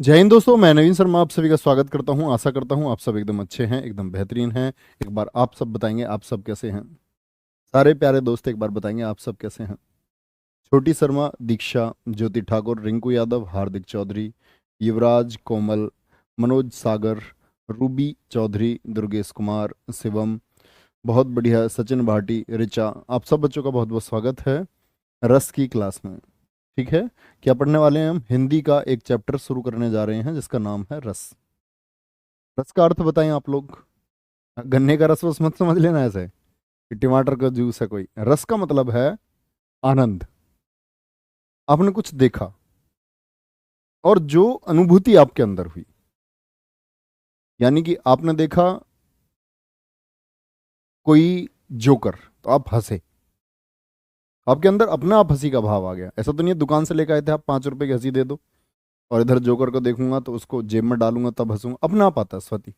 जय हिंद दोस्तों, मैं नवीन शर्मा आप सभी का स्वागत करता हूं। आशा करता हूं आप सब एकदम अच्छे हैं, एकदम बेहतरीन हैं। एक बार आप सब बताएंगे आप सब कैसे हैं। सारे प्यारे दोस्त एक बार बताएंगे आप सब कैसे हैं। छोटी शर्मा, दीक्षा, ज्योति ठाकुर, रिंकू यादव, हार्दिक चौधरी, युवराज, कोमल, मनोज सागर, रूबी चौधरी, दुर्गेश कुमार, शिवम, बहुत बढ़िया, सचिन भाटी, ऋचा, आप सब बच्चों का बहुत बहुत स्वागत है रस की क्लास में। ठीक है, क्या पढ़ने वाले हैं हम? हिंदी का एक चैप्टर शुरू करने जा रहे हैं जिसका नाम है रस। रस का अर्थ बताएं आप लोग। गन्ने का रस वस मत समझ लेना ऐसे कि टमाटर का जूस है कोई। रस का मतलब है आनंद। आपने कुछ देखा और जो अनुभूति आपके अंदर हुई, यानी कि आपने देखा कोई जोकर तो आप हंसे, आपके अंदर अपना आप हंसी का भाव आ गया। ऐसा तो नहीं है दुकान से लेकर आए थे आप 5 रुपए की हंसी दे दो और इधर जोकर को देखूंगा तो उसको जेब में डालूंगा तब हंसूंगा। अपना आप आता है स्वती।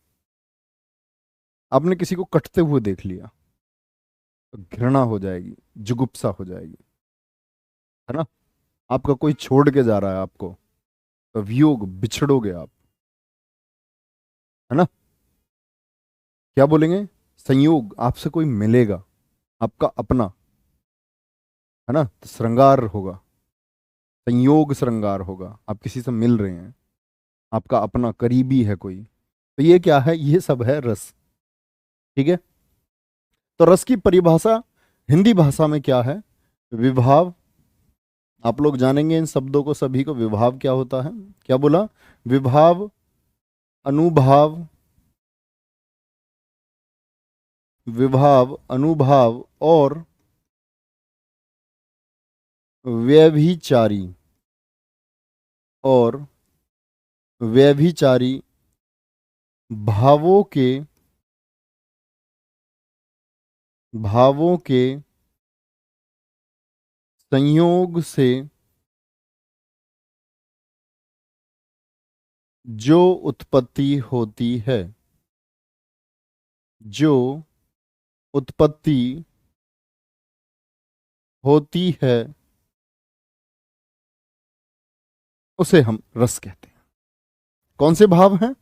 आपने किसी को कटते हुए देख लिया तो घृणा हो जाएगी, जुगुप्सा हो जाएगी, है ना। आपका कोई छोड़ के जा रहा है आपको तो वियोग, बिछड़ोगे आप, है ना। क्या बोलेंगे? संयोग, आपसे कोई मिलेगा आपका अपना, है ना, तो श्रृंगार होगा। संयोग श्रृंगार होगा, आप किसी से मिल रहे हैं, आपका अपना करीबी है कोई, तो ये क्या है? ये सब है रस। ठीक है, तो रस की परिभाषा हिंदी भाषा में क्या है? विभाव। आप लोग जानेंगे इन शब्दों को सभी को। विभाव क्या होता है? क्या बोला? विभाव, अनुभाव, विभाव, अनुभाव और व्यभिचारी, और व्यभिचारी भावों के संयोग से जो उत्पत्ति होती है, जो उत्पत्ति होती है, उसे हम रस कहते हैं। कौन से भाव हैं?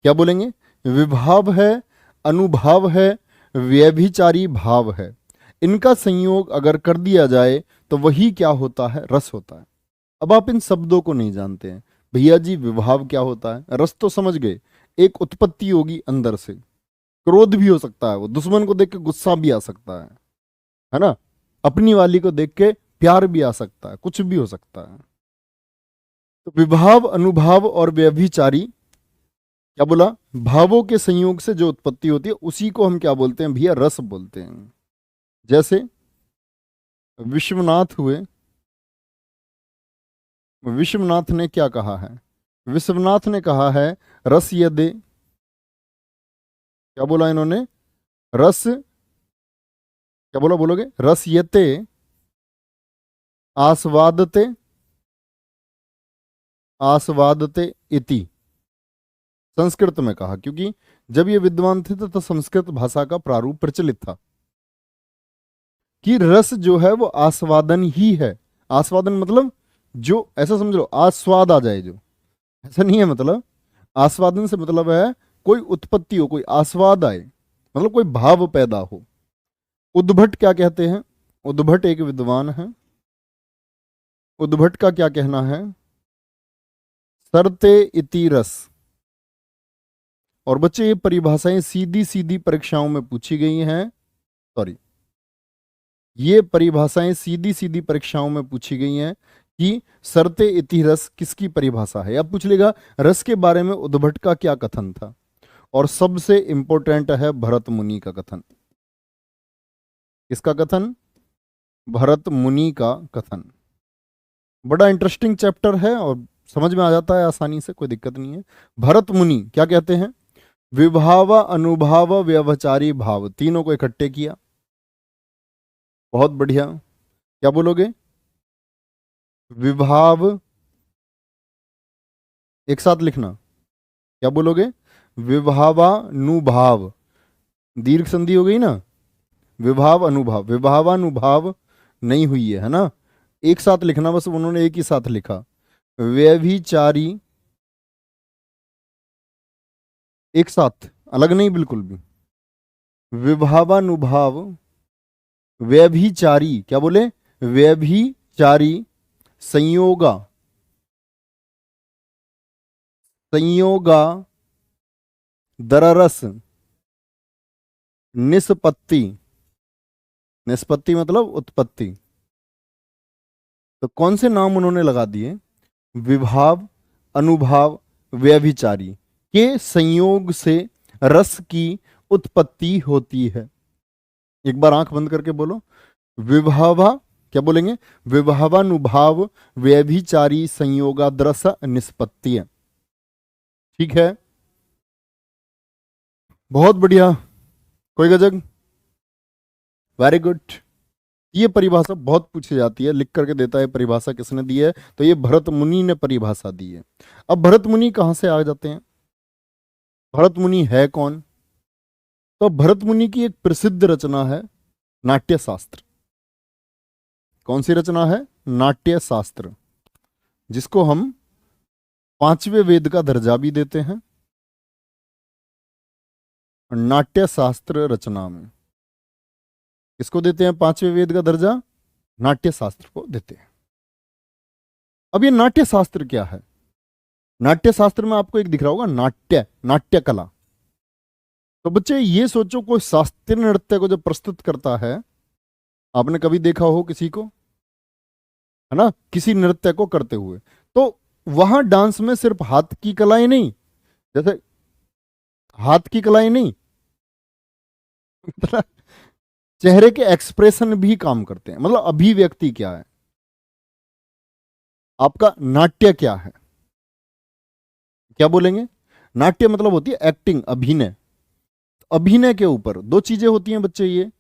क्या बोलेंगे? विभाव है, अनुभाव है, व्यभिचारी भाव है। इनका संयोग अगर कर दिया जाए तो वही क्या होता है? रस होता है। अब आप इन शब्दों को नहीं जानते हैं। भैया जी विभाव क्या होता है? रस तो समझ गए, एक उत्पत्ति होगी अंदर से। क्रोध भी हो सकता है, वो दुश्मन को देख के गुस्सा भी आ सकता है ना। अपनी वाली को देख के प्यार भी आ सकता है, कुछ भी हो सकता है। तो विभाव, अनुभाव और व्यभिचारी, क्या बोला? भावों के संयोग से जो उत्पत्ति होती है उसी को हम क्या बोलते हैं भैया? रस बोलते हैं। जैसे विश्वनाथ हुए, विश्वनाथ ने क्या कहा है? विश्वनाथ ने कहा है रस यदे, क्या बोला इन्होंने? रस, क्या बोला? बोलोगे? रस यते आस्वादते, आस्वादते इति। संस्कृत में कहा, क्योंकि जब ये विद्वान थे तो संस्कृत भाषा का प्रारूप प्रचलित था कि रस जो है वो आस्वादन ही है। आस्वादन मतलब जो, ऐसा समझ लो आस्वाद आ जाए जो, ऐसा नहीं है। मतलब आस्वादन से मतलब है कोई उत्पत्ति हो, कोई आस्वाद आए, मतलब कोई भाव पैदा हो। उद्भट क्या कहते हैं? उद्भट एक विद्वान है। उद्भट का क्या कहना है? सरते इति रस। और बच्चे ये परिभाषाएं सीधी सीधी परीक्षाओं में पूछी गई हैं। सॉरी, ये परिभाषाएं सीधी सीधी परीक्षाओं में पूछी गई हैं कि सरते इति रस किसकी परिभाषा है। अब पूछ लेगा रस के बारे में उद्भट का क्या कथन था, और सबसे इंपॉर्टेंट है भरत मुनि का कथन। किसका कथन? भरत मुनि का कथन। बड़ा इंटरेस्टिंग चैप्टर है और समझ में आ जाता है आसानी से, कोई दिक्कत नहीं है। भरत मुनि क्या कहते हैं? विभाव, अनुभाव, व्यभिचारी भाव, तीनों को इकट्ठे किया। बहुत बढ़िया। क्या बोलोगे? विभाव, एक साथ लिखना। क्या बोलोगे? विभावानुभाव, दीर्घ संधि हो गई ना। विभाव अनुभाव, विभावानुभाव नहीं हुई है ना। एक साथ लिखना, बस उन्होंने एक ही साथ लिखा। व्यभिचारी, एक साथ, अलग नहीं बिल्कुल भी। विभावानुभाव, व्यभिचारी, क्या बोले, व्यभिचारी, संयोगा, संयोगा, दररस, निष्पत्ति, निष्पत्ति मतलब उत्पत्ति। तो कौन से नाम उन्होंने लगा दिए? विभाव, अनुभाव, व्यभिचारी के संयोग से रस की उत्पत्ति होती है। एक बार आंख बंद करके बोलो, विभावा, क्या बोलेंगे, विभावानुभाव व्यभिचारी संयोगाद्रस निष्पत्ति। ठीक है, बहुत बढ़िया, कोई गजब, वेरी गुड। ये परिभाषा बहुत पूछी जाती है, लिख करके देता है परिभाषा किसने दी है, तो ये भरत मुनि ने परिभाषा दी है। अब भरत मुनि कहां से आ जाते हैं? भरत मुनि है कौन? तो भरत मुनि की एक प्रसिद्ध रचना है नाट्य शास्त्र। कौन सी रचना है? नाट्य शास्त्र, जिसको हम पांचवें वेद का दर्जा भी देते हैं। नाट्य शास्त्र रचना में किसको देते हैं पांचवें वेद का दर्जा? नाट्य शास्त्र को देते हैं। अब ये नाट्य शास्त्र क्या है? नाट्य शास्त्र में आपको एक दिख रहा होगा नाट्य, नाट्य कला। तो बच्चे ये सोचो, कोई शास्त्रीय नृत्य को जब प्रस्तुत करता है, आपने कभी देखा हो किसी को, है ना, किसी नृत्य को करते हुए, तो वहां डांस में सिर्फ हाथ की कलाएं नहीं, जैसे हाथ की कलाएं नहीं, मतलब चेहरे के एक्सप्रेशन भी काम करते हैं। मतलब अभिव्यक्ति क्या है, आपका नाट्य क्या है, क्या बोलेंगे? नाट्य मतलब होती है एक्टिंग, अभिनय। अभिनय के ऊपर दो चीजें होती हैं बच्चे, ये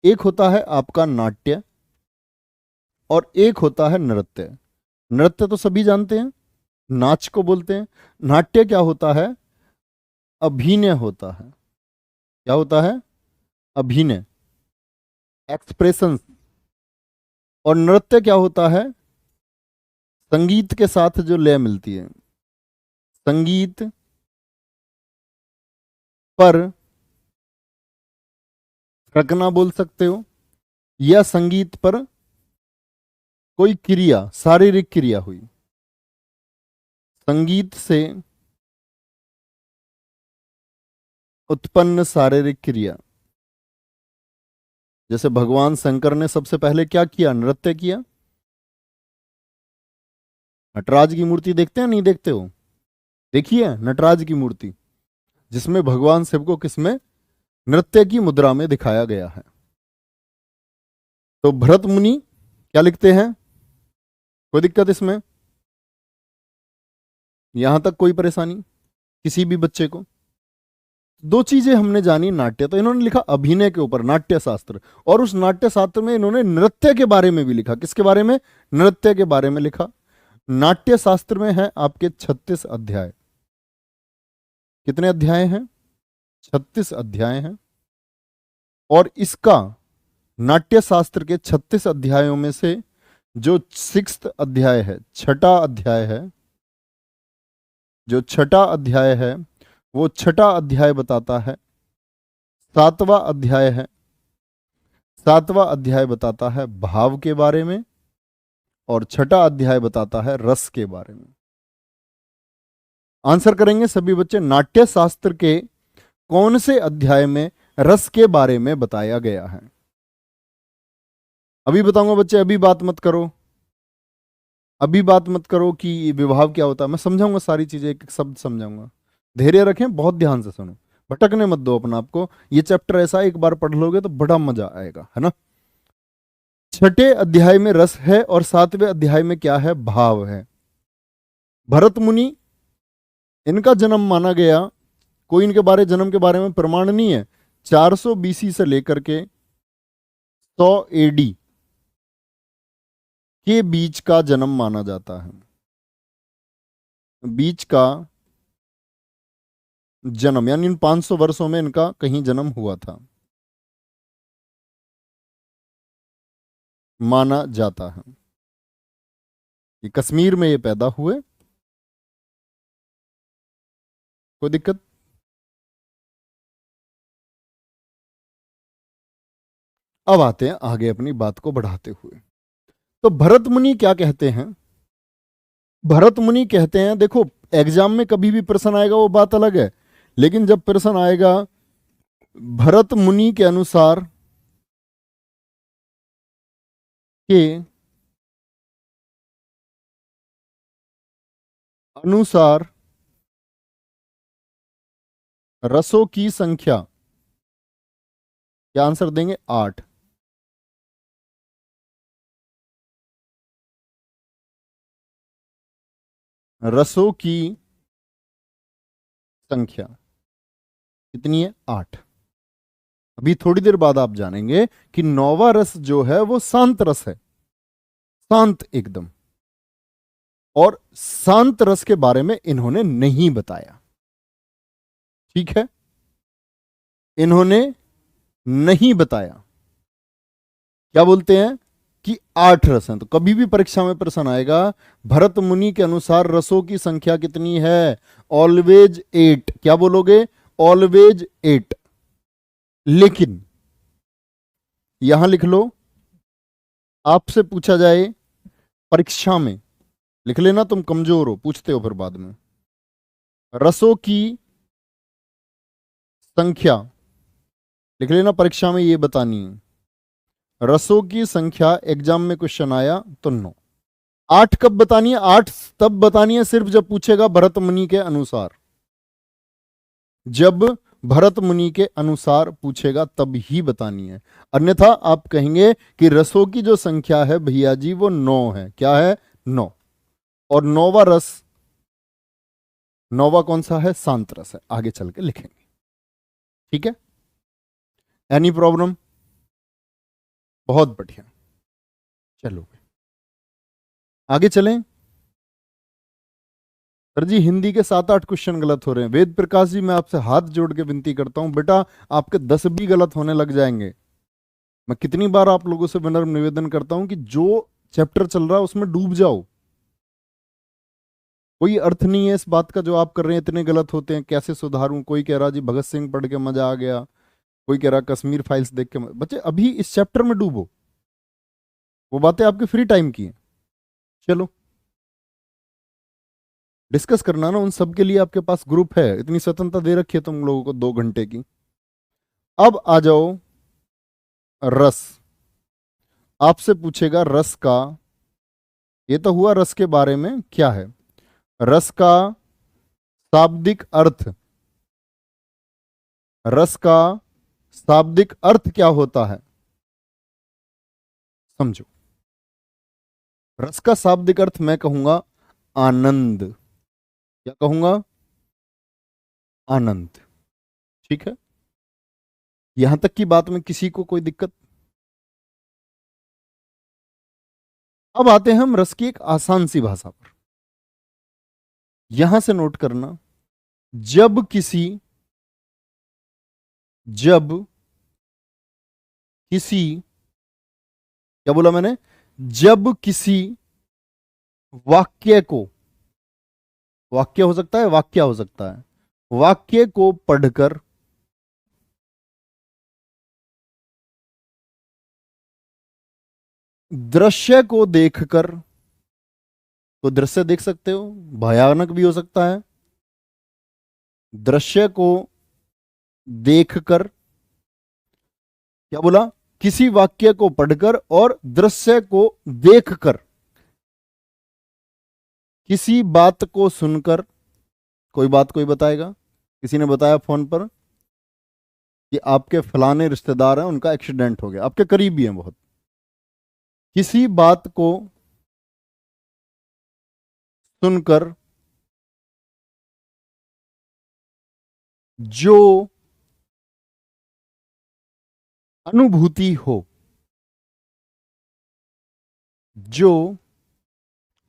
एक होता है आपका नाट्य और एक होता है नृत्य। नृत्य तो सभी जानते हैं, नाच को बोलते हैं। नाट्य क्या होता है? अभिनय होता है। क्या होता है? अभिनय, एक्सप्रेशन। और नृत्य क्या होता है? संगीत के साथ जो लय मिलती है, संगीत पर रखना बोल सकते हो, या संगीत पर कोई क्रिया, शारीरिक क्रिया हुई, संगीत से उत्पन्न शारीरिक क्रिया। जैसे भगवान शंकर ने सबसे पहले क्या किया? नृत्य किया। नटराज की मूर्ति देखते हैं, नहीं देखते हो? देखिए नटराज की मूर्ति, जिसमें भगवान शिव को किसमें? नृत्य की मुद्रा में दिखाया गया है। तो भरत मुनि क्या लिखते हैं? कोई दिक्कत इसमें? यहां तक कोई परेशानी किसी भी बच्चे को? दो चीजें हमने जानी नाट्य, तो इन्होंने लिखा अभिनय के ऊपर नाट्य शास्त्र, और उस नाट्य शास्त्र में इन्होंने नृत्य के बारे में भी लिखा। किसके बारे में? नृत्य के बारे में लिखा। नाट्य शास्त्र में है आपके 36 अध्याय। कितने अध्याय हैं? 36 अध्याय हैं। और इसका नाट्य शास्त्र के 36 अध्यायों में से जो 6th अध्याय है, छठा अध्याय है, जो छठा अध्याय है, वो छठा अध्याय बताता है, 7वां अध्याय है, 7वां अध्याय बताता है भाव के बारे में, और छठा अध्याय बताता है रस के बारे में। आंसर करेंगे सभी बच्चे, नाट्य शास्त्र के कौन से अध्याय में रस के बारे में बताया गया है? अभी बताऊंगा बच्चे, अभी बात मत करो, अभी बात मत करो कि विभाव क्या होता है। मैं समझाऊंगा सारी चीजें, एक एक शब्द समझाऊंगा। धैर्य रखें, बहुत ध्यान से सुनो, भटकने मत दो अपना आपको। ये चैप्टर ऐसा एक बार पढ़ लोगे तो बड़ा मजा आएगा, है ना। छठे अध्याय में रस है और 7वें अध्याय में क्या है? भाव है। भरत मुनि, इनका जन्म माना गया, कोई इनके बारे जन्म के बारे में प्रमाण नहीं है, 400 BC से लेकर के 100 AD के बीच का जन्म माना जाता है। बीच का जन्म, यानी इन 500 वर्षों में इनका कहीं जन्म हुआ था, माना जाता है। ये कश्मीर में ये पैदा हुए। कोई दिक्कत? अब आते हैं आगे अपनी बात को बढ़ाते हुए। तो भरत मुनि क्या कहते हैं? भरत मुनि कहते हैं, देखो एग्जाम में कभी भी प्रश्न आएगा वो बात अलग है, लेकिन जब प्रश्न आएगा भरत मुनि के अनुसार के अनुसार रसों की संख्या, क्या आंसर देंगे? 8। रसों की संख्या कितनी है? 8। अभी थोड़ी देर बाद आप जानेंगे कि नौवा रस जो है वो शांत रस है, शांत एकदम। और शांत रस के बारे में इन्होंने नहीं बताया, ठीक है, इन्होंने नहीं बताया। क्या बोलते हैं कि 8 रस हैं। तो कभी भी परीक्षा में प्रश्न आएगा भरत मुनि के अनुसार रसों की संख्या कितनी है, ऑलवेज 8। क्या बोलोगे? ऑलवेज 8। लेकिन यहां लिख लो, आपसे पूछा जाए परीक्षा में, लिख लेना, तुम कमजोर हो, पूछते हो फिर बाद में। रसों की संख्या लिख लेना, परीक्षा में ये बतानी है। रसों की संख्या एग्जाम में क्वेश्चन आया तो 9। 8 कब बतानी है? 8 तब बतानी है सिर्फ जब पूछेगा भरत मुनि के अनुसार। जब भरत मुनि के अनुसार पूछेगा तब ही बतानी है, अन्यथा आप कहेंगे कि रसों की जो संख्या है भैया जी वो 9 है। क्या है? 9। और नौवा रस, नौवा कौन सा है? शांत रस है। आगे चल के लिखेंगे, ठीक है? Any problem? बहुत बढ़िया, चलो आगे चलें। सर जी हिंदी के 7-8 क्वेश्चन गलत हो रहे हैं। वेद प्रकाश जी मैं आपसे हाथ जोड़ के विनती करता हूं बेटा, आपके 10 भी गलत होने लग जाएंगे। मैं कितनी बार आप लोगों से विनम्र निवेदन करता हूं कि जो चैप्टर चल रहा है उसमें डूब जाओ। कोई अर्थ नहीं है इस बात का जो आप कर रहे हैं, इतने गलत होते हैं, कैसे सुधारूं? कोई कह रहा जी भगत सिंह पढ़ के मजा आ गया, कोई कह रहा कश्मीर फाइल्स देख के बच्चे अभी इस चैप्टर में डूबो, वो बातें आपके फ्री टाइम की हैं। चलो डिस्कस करना ना, उन सब के लिए आपके पास ग्रुप है, इतनी स्वतंत्रता दे रखी है तुम लोगों को 2 घंटे की। अब आ जाओ रस। आपसे पूछेगा रस का, ये तो हुआ रस के बारे में क्या है, रस का शाब्दिक अर्थ। रस का शाब्दिक अर्थ क्या होता है? समझो, रस का शाब्दिक अर्थ मैं कहूंगा आनंद। क्या कहूंगा? आनंद, ठीक है? यहां तक की बात में किसी को कोई दिक्कत? अब आते हैं हम रस की एक आसान सी भाषा पर। यहां से नोट करना, जब किसी, जब किसी, क्या बोला मैंने? जब किसी वाक्य को, वाक्य हो सकता है, वाक्य हो सकता है, वाक्य को पढ़कर दृश्य को देखकर, तो दृश्य देख सकते हो, भयानक भी हो सकता है, दृश्य को देखकर, क्या बोला? किसी वाक्य को पढ़कर और दृश्य को देखकर, किसी बात को सुनकर, कोई बात कोई बताएगा, किसी ने बताया फोन पर कि आपके फलाने रिश्तेदार हैं उनका एक्सीडेंट हो गया, आपके करीबी हैं बहुत, किसी बात को सुनकर जो अनुभूति हो, जो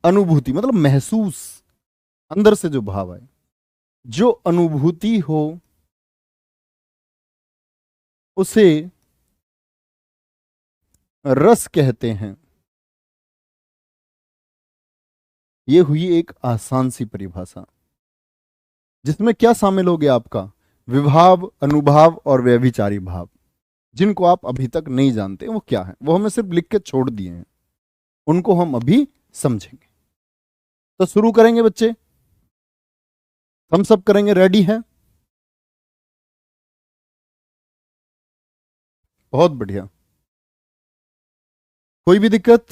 अनुभूति मतलब महसूस, अंदर से जो भाव है, जो अनुभूति हो उसे रस कहते हैं। ये हुई एक आसान सी परिभाषा, जिसमें क्या शामिल हो गया आपका विभाव, अनुभाव और व्यभिचारी भाव, जिनको आप अभी तक नहीं जानते वो क्या है, वो हमें सिर्फ लिख के छोड़ दिए हैं, उनको हम अभी समझेंगे। तो शुरू करेंगे बच्चे, हम सब करेंगे, रेडी हैं? बहुत बढ़िया। कोई भी दिक्कत?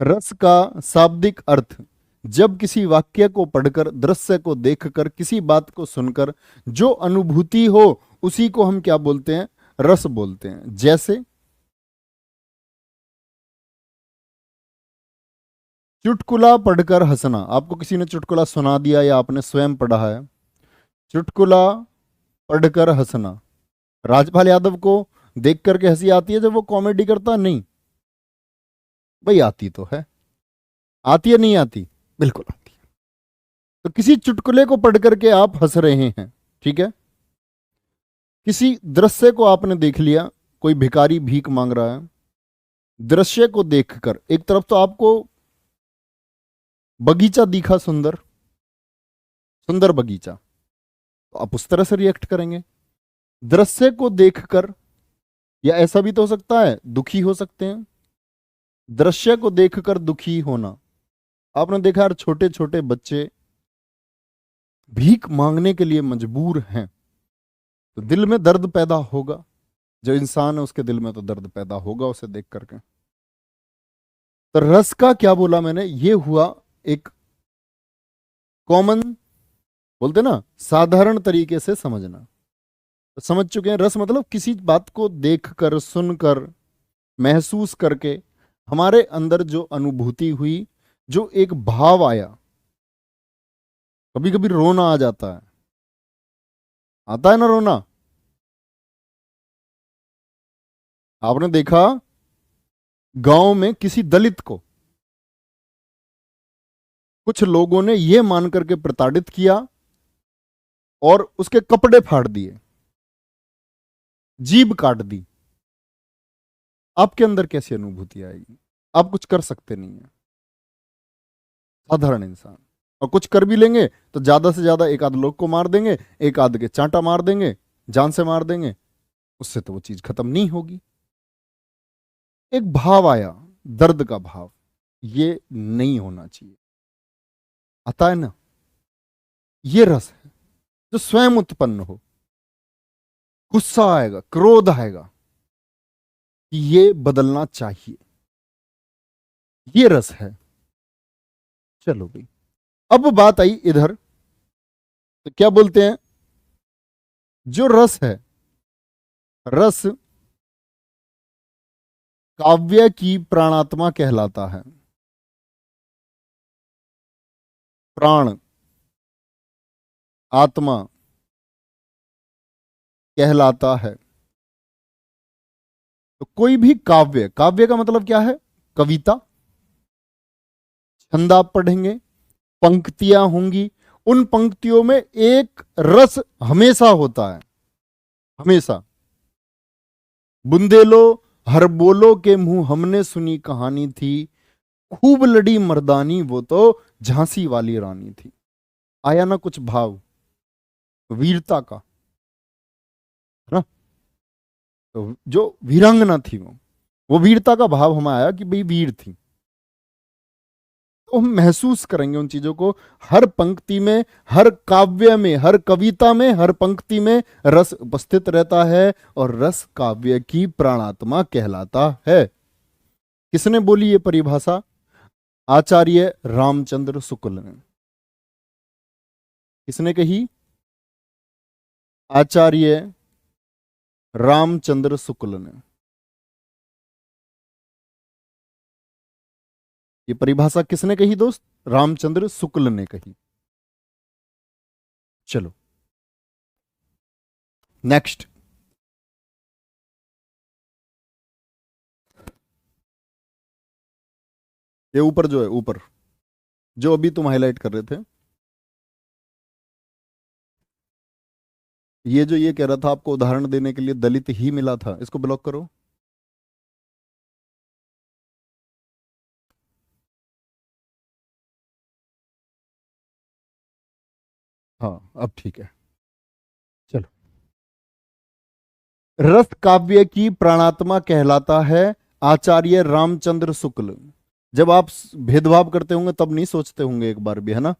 रस का शाब्दिक अर्थ, जब किसी वाक्य को पढ़कर, दृश्य को देखकर, किसी बात को सुनकर जो अनुभूति हो उसी को हम क्या बोलते हैं? रस बोलते हैं। जैसे चुटकुला पढ़कर हंसना, आपको किसी ने चुटकुला सुना दिया या आपने स्वयं पढ़ा है? चुटकुला पढ़कर हंसना। राजपाल यादव को देख करके हंसी आती है जब वो कॉमेडी करता? नहीं भाई, आती तो है। आती है नहीं आती? बिल्कुल आती है। तो किसी चुटकुले को पढ़ करके आप हंस रहे हैं, ठीक है। किसी दृश्य को आपने देख लिया, कोई भिखारी भीख मांग रहा है, दृश्य को देखकर एक तरफ तो आपको बगीचा दिखा, सुंदर सुंदर बगीचा, तो आप उस तरह से रिएक्ट करेंगे। दृश्य को देखकर, या ऐसा भी तो हो सकता है दुखी हो सकते हैं। दृश्य को देखकर दुखी होना, आपने देखा यार छोटे छोटे बच्चे भीख मांगने के लिए मजबूर हैं, तो दिल में दर्द पैदा होगा। जो इंसान है उसके दिल में तो दर्द पैदा होगा उसे देख करके। तो रस का क्या बोला मैंने? ये हुआ एक कॉमन, बोलते ना, साधारण तरीके से समझना। तो समझ चुके हैं, रस मतलब किसी बात को देखकर, सुनकर, महसूस करके हमारे अंदर जो अनुभूति हुई, जो एक भाव आया। कभी कभी रोना आ जाता है, आता है ना रोना? आपने देखा गांव में किसी दलित को कुछ लोगों ने यह मान करके प्रताड़ित किया और उसके कपड़े फाड़ दिए, जीभ काट दी। आपके अंदर कैसी अनुभूति आएगी? आप कुछ कर सकते नहीं है, साधारण इंसान। और कुछ कर भी लेंगे तो ज्यादा से ज्यादा एक आध लोग को मार देंगे, एक आध के चांटा मार देंगे, जान से मार देंगे, उससे तो वो चीज खत्म नहीं होगी। एक भाव आया, दर्द का भाव, ये नहीं होना चाहिए। आता है ना? ये रस है जो स्वयं उत्पन्न हो। गुस्सा आएगा, क्रोध आएगा कि ये बदलना चाहिए, ये रस है। चलो भाई, अब बात आई इधर, तो क्या बोलते हैं? जो रस है, रस काव्य की प्राणात्मा कहलाता है। प्राण, आत्मा कहलाता है। तो कोई भी काव्य, काव्य का मतलब क्या है? कविता। छंद आप पढ़ेंगे, पंक्तियां होंगी, उन पंक्तियों में एक रस हमेशा होता है, हमेशा। बुंदेलो हर बोलो के मुंह हमने सुनी कहानी थी, खूब लड़ी मर्दानी वो तो झांसी वाली रानी थी। आया ना कुछ भाव वीरता का, है ना? तो जो वीरांगना थी वो वीरता का भाव हमें आया कि भाई वीर थी। तो हम महसूस करेंगे उन चीजों को। हर पंक्ति में, हर काव्य में, हर कविता में, हर पंक्ति में रस उपस्थित रहता है, और रस काव्य की प्राणात्मा कहलाता है। किसने बोली ये परिभाषा? आचार्य रामचंद्र शुक्ल ने। किसने कही? आचार्य रामचंद्र शुक्ल ने। ये परिभाषा किसने कही दोस्त? रामचंद्र शुक्ल ने कही। चलो नेक्स्ट। ये ऊपर जो है, ऊपर जो अभी तुम हाईलाइट कर रहे थे, ये जो ये कह रहा था आपको उदाहरण देने के लिए दलित ही मिला था, इसको ब्लॉक करो। हाँ अब ठीक है। चलो, रस काव्य की प्राणात्मा कहलाता है आचार्य रामचंद्र शुक्ल। जब आप भेदभाव करते होंगे तब नहीं सोचते होंगे एक बार भी, है ना।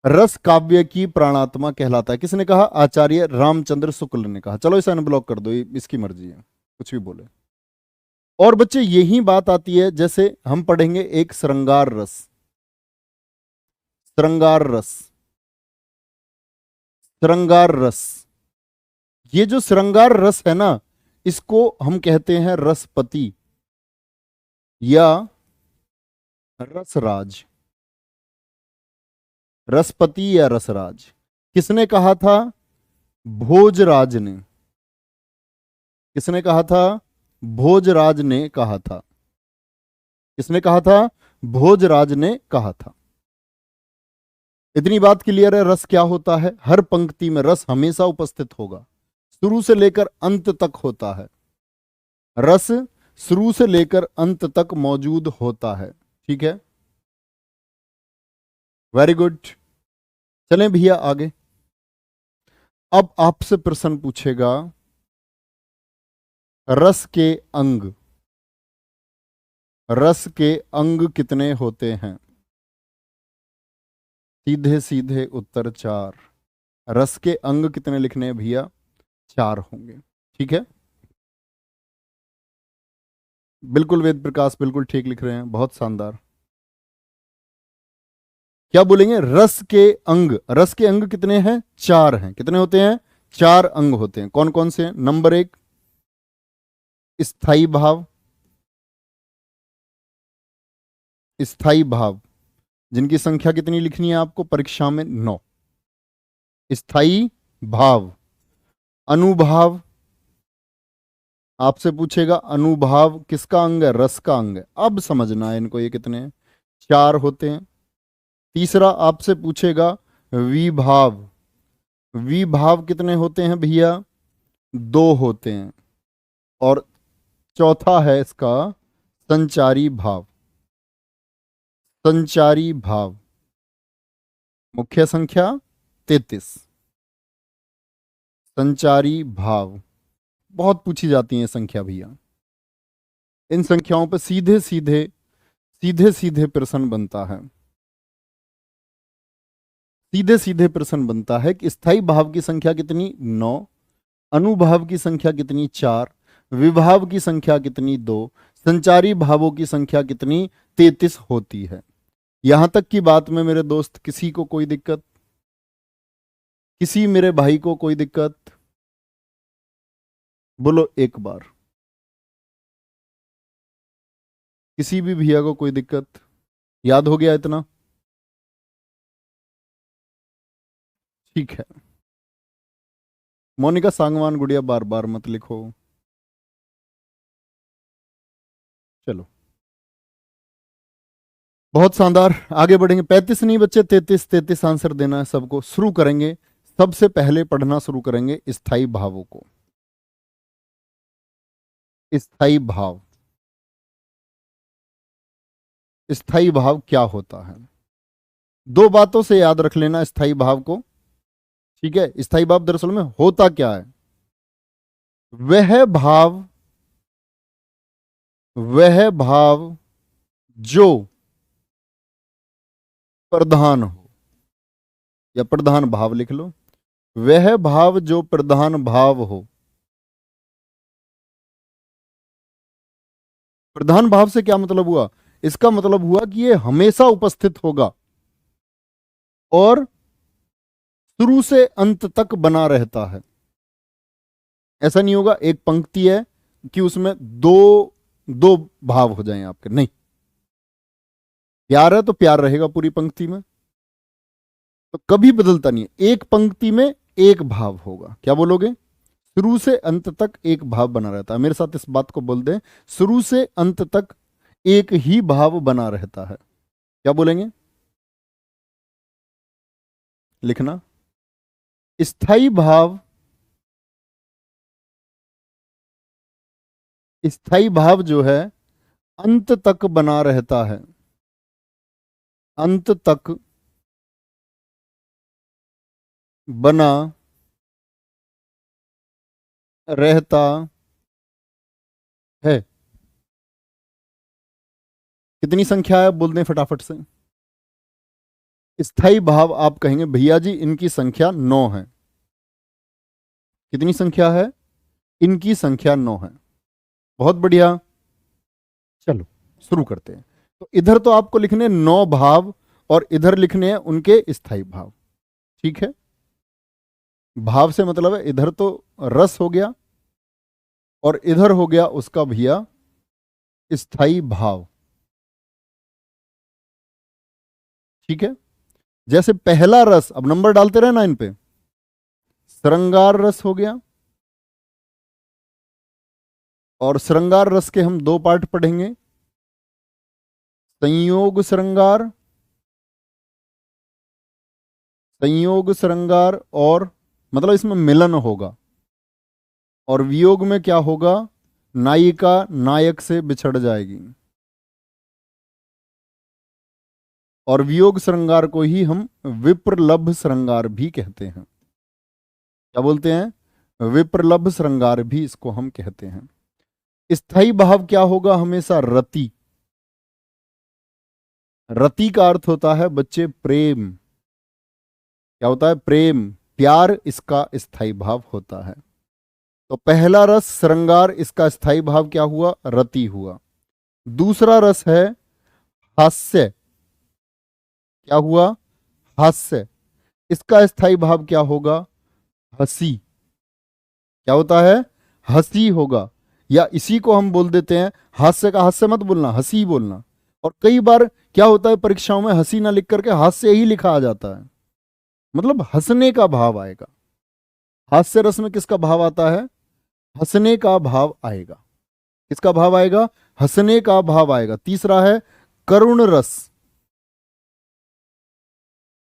रस काव्य की प्राणात्मा कहलाता है, किसने कहा? आचार्य रामचंद्र शुक्ल ने कहा। चलो इसे अनब्लॉक कर दो, इसकी मर्जी है, कुछ भी बोले। और बच्चे यही बात आती है, जैसे हम पढ़ेंगे एक श्रृंगार रस। श्रृंगार रस, श्रृंगार रस, ये जो श्रृंगार रस है ना, इसको हम कहते हैं रसपति या रसराज। रसपति या रसराज किसने कहा था? भोजराज ने। किसने कहा था? भोजराज ने कहा था। किसने कहा था? भोजराज ने कहा था। इतनी बात क्लियर है। रस क्या होता है? हर पंक्ति में रस हमेशा उपस्थित होगा, शुरू से लेकर अंत तक होता है। रस शुरू से लेकर अंत तक मौजूद होता है। ठीक है, वेरी गुड। चलें भैया आगे। अब आपसे प्रश्न पूछेगा, रस के अंग, रस के अंग कितने होते हैं? सीधे सीधे उत्तर 4। रस के अंग कितने लिखने हैं भैया? 4 होंगे। ठीक है, बिल्कुल वेद प्रकाश, बिल्कुल ठीक लिख रहे हैं, बहुत शानदार। क्या बोलेंगे? रस के अंग, रस के अंग कितने हैं? 4 हैं। कितने होते हैं? 4 अंग होते हैं। कौन कौन से हैं? नंबर 1 स्थाई भाव। स्थाई भाव जिनकी संख्या कितनी लिखनी है आपको परीक्षा में? 9। स्थाई भाव। अनुभाव, आपसे पूछेगा अनुभाव किसका अंग है? रस का अंग है। अब समझना है इनको, ये कितने हैं? 4 होते हैं। तीसरा आपसे पूछेगा विभाव। विभाव कितने होते हैं भैया? 2 होते हैं। और चौथा है इसका संचारी भाव। संचारी भाव मुख्य संख्या 33। संचारी भाव बहुत पूछी जाती है संख्या भैया। इन संख्याओं पर सीधे सीधे सीधे सीधे प्रश्न बनता है। सीधे सीधे प्रश्न बनता है कि स्थाई भाव की संख्या कितनी? 9। अनुभाव की संख्या कितनी? 4। विभाव की संख्या कितनी? 2। संचारी भावों की संख्या कितनी? 33 होती है। यहां तक की बात में मेरे दोस्त किसी को कोई दिक्कत? किसी मेरे भाई को कोई दिक्कत? बोलो एक बार। किसी भी भैया को कोई दिक्कत? याद हो गया इतना? ठीक है। मोनिका सांगवान गुड़िया बार बार मत लिखो। चलो, बहुत शानदार, आगे बढ़ेंगे। 35 नहीं बच्चे, 33 33 आंसर देना है सबको। शुरू करेंगे, सबसे पहले पढ़ना शुरू करेंगे स्थाई भावों को। स्थाई भाव, स्थाई भाव क्या होता है? 2 बातों से याद रख लेना स्थाई भाव को। ठीक है, स्थाई भाव दरअसल में होता क्या है? वह भाव, वह भाव जो प्रधान हो, या प्रधान भाव लिख लो। वह भाव जो प्रधान भाव हो। प्रधान भाव से क्या मतलब हुआ? इसका मतलब हुआ कि ये हमेशा उपस्थित होगा और शुरू से अंत तक बना रहता है। ऐसा नहीं होगा एक पंक्ति है कि उसमें दो दो भाव हो जाएं आपके, नहीं। प्यार है तो प्यार रहेगा पूरी पंक्ति में, तो कभी बदलता नहीं है। एक पंक्ति में एक भाव होगा। क्या बोलोगे? शुरू से अंत तक एक भाव बना रहता है। मेरे साथ इस बात को बोल दें, शुरू से अंत तक एक ही भाव बना रहता है। क्या बोलेंगे? लिखना। स्थाई भाव, स्थाई भाव जो है अंत तक बना रहता है। अंत तक बना रहता है। कितनी संख्या है बोल दें फटाफट से। स्थाई भाव आप कहेंगे भैया जी इनकी संख्या 9 है। कितनी संख्या है? इनकी संख्या 9 है। बहुत बढ़िया। चलो शुरू करते हैं। तो इधर तो आपको लिखने 9 भाव और इधर लिखने हैं उनके स्थाई भाव। ठीक है। भाव से मतलब है इधर तो रस हो गया और इधर हो गया उसका भैया स्थाई भाव। ठीक है। जैसे पहला रस, अब नंबर डालते रहे ना इन पे। श्रृंगार रस हो गया और श्रृंगार रस के हम 2 पार्ट पढ़ेंगे। संयोग श्रृंगार, संयोग श्रृंगार और मतलब इसमें मिलन होगा। और वियोग में क्या होगा? नायिका नायक से बिछड़ जाएगी। और वियोग श्रृंगार को ही हम विप्रलभ श्रृंगार भी कहते हैं। क्या बोलते हैं? विप्रलभ श्रृंगार भी इसको हम कहते हैं। स्थाई भाव क्या होगा? हमेशा रति। रति का अर्थ होता है बच्चे प्रेम। क्या होता है? प्रेम, प्यार, इसका स्थाई भाव होता है। तो पहला रस श्रृंगार, इसका स्थाई भाव क्या हुआ? रति हुआ। दूसरा रस है हास्य। क्या हुआ? हास्य। इसका स्थाई भाव क्या होगा? हंसी। क्या होता है? हंसी होगा। या इसी को हम बोल देते हैं, हास्य का हास्य मत बोलना, हंसी बोलना। और कई बार क्या होता है परीक्षाओं में हंसी ना लिख करके हास्य ही लिखा आ जाता है, मतलब हंसने का भाव आएगा। हास्य रस में किसका भाव आता है? हंसने का भाव आएगा। किसका भाव आएगा? हंसने का भाव आएगा। तीसरा है करुण रस।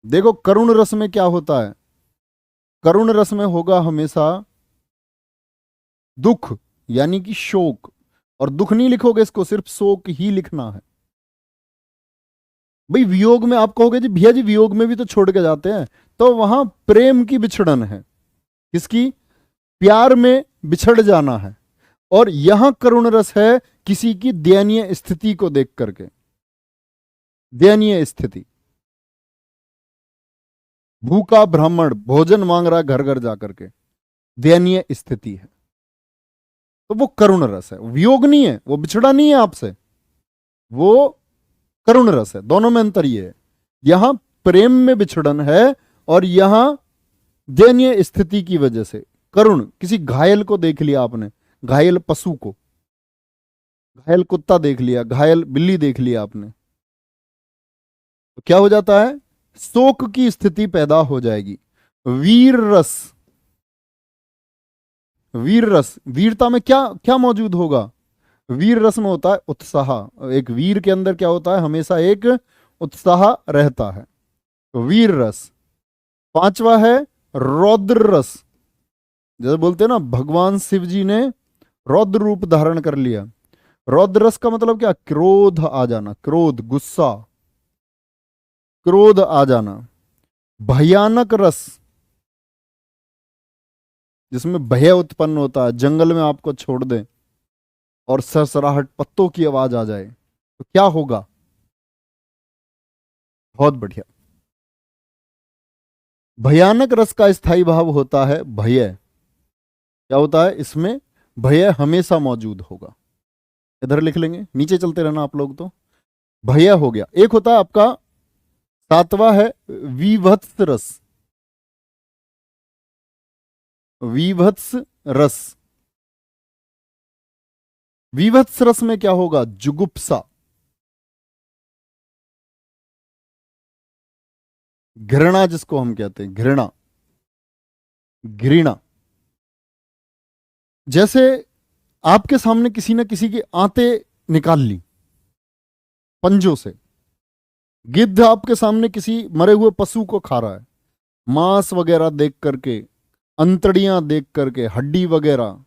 देखो करुण रस में क्या होता है? करुण रस में होगा हमेशा दुख, यानी कि शोक। और दुख नहीं लिखोगे इसको, सिर्फ शोक ही लिखना है। भाई वियोग में आप कहोगे जी भैया जी वियोग में भी तो छोड़ के जाते हैं, तो वहां प्रेम की बिछड़न है। किसकी? प्यार में बिछड़ जाना है। और यहां करुण रस है किसी की दयनीय स्थिति को देख करके। दयनीय स्थिति, भूखा ब्राह्मण भोजन मांग रहा है घर घर जाकर के, दयनीय स्थिति है, तो वो करुण रस है। वियोग नहीं है, वो बिछड़ा नहीं है आपसे, वो करुण रस है। दोनों में अंतर ये है, यहां प्रेम में बिछड़न है और यहां दयनीय स्थिति की वजह से करुण। किसी घायल को देख लिया आपने, घायल पशु को, घायल कुत्ता देख लिया, घायल बिल्ली देख लिया आपने, तो क्या हो जाता है? शोक की स्थिति पैदा हो जाएगी। वीर रस, वीर रस, वीरता में क्या क्या मौजूद होगा? वीर रस में होता है उत्साह। एक वीर के अंदर क्या होता है? हमेशा एक उत्साह रहता है, तो वीर रस। पांचवा है रौद्र रस। जैसे बोलते हैं ना भगवान शिव जी ने रौद्र रूप धारण कर लिया। रौद्र रस का मतलब क्या? क्रोध आ जाना, क्रोध, गुस्सा, क्रोध आ जाना। भयानक रस, जिसमें भय उत्पन्न होता है, जंगल में आपको छोड़ दें और सरसराहट पत्तों की आवाज आ जाए तो क्या होगा? बहुत बढ़िया। भयानक रस का स्थायी भाव होता है भय। क्या होता है? इसमें भय हमेशा मौजूद होगा। इधर लिख लेंगे, नीचे चलते रहना आप लोग। तो भय हो गया। एक होता है आपका सातवां है विभत्स रस। विभत्स रस, विभत्स रस में क्या होगा? जुगुप्सा, घृणा, जिसको हम कहते हैं घृणा, घृणा। जैसे आपके सामने किसी न किसी की आंतें निकाल ली पंजों से, गिद्ध आपके सामने किसी मरे हुए पशु को खा रहा है, मांस वगैरह देख करके, अंतड़ियां देख करके, हड्डी वगैरह,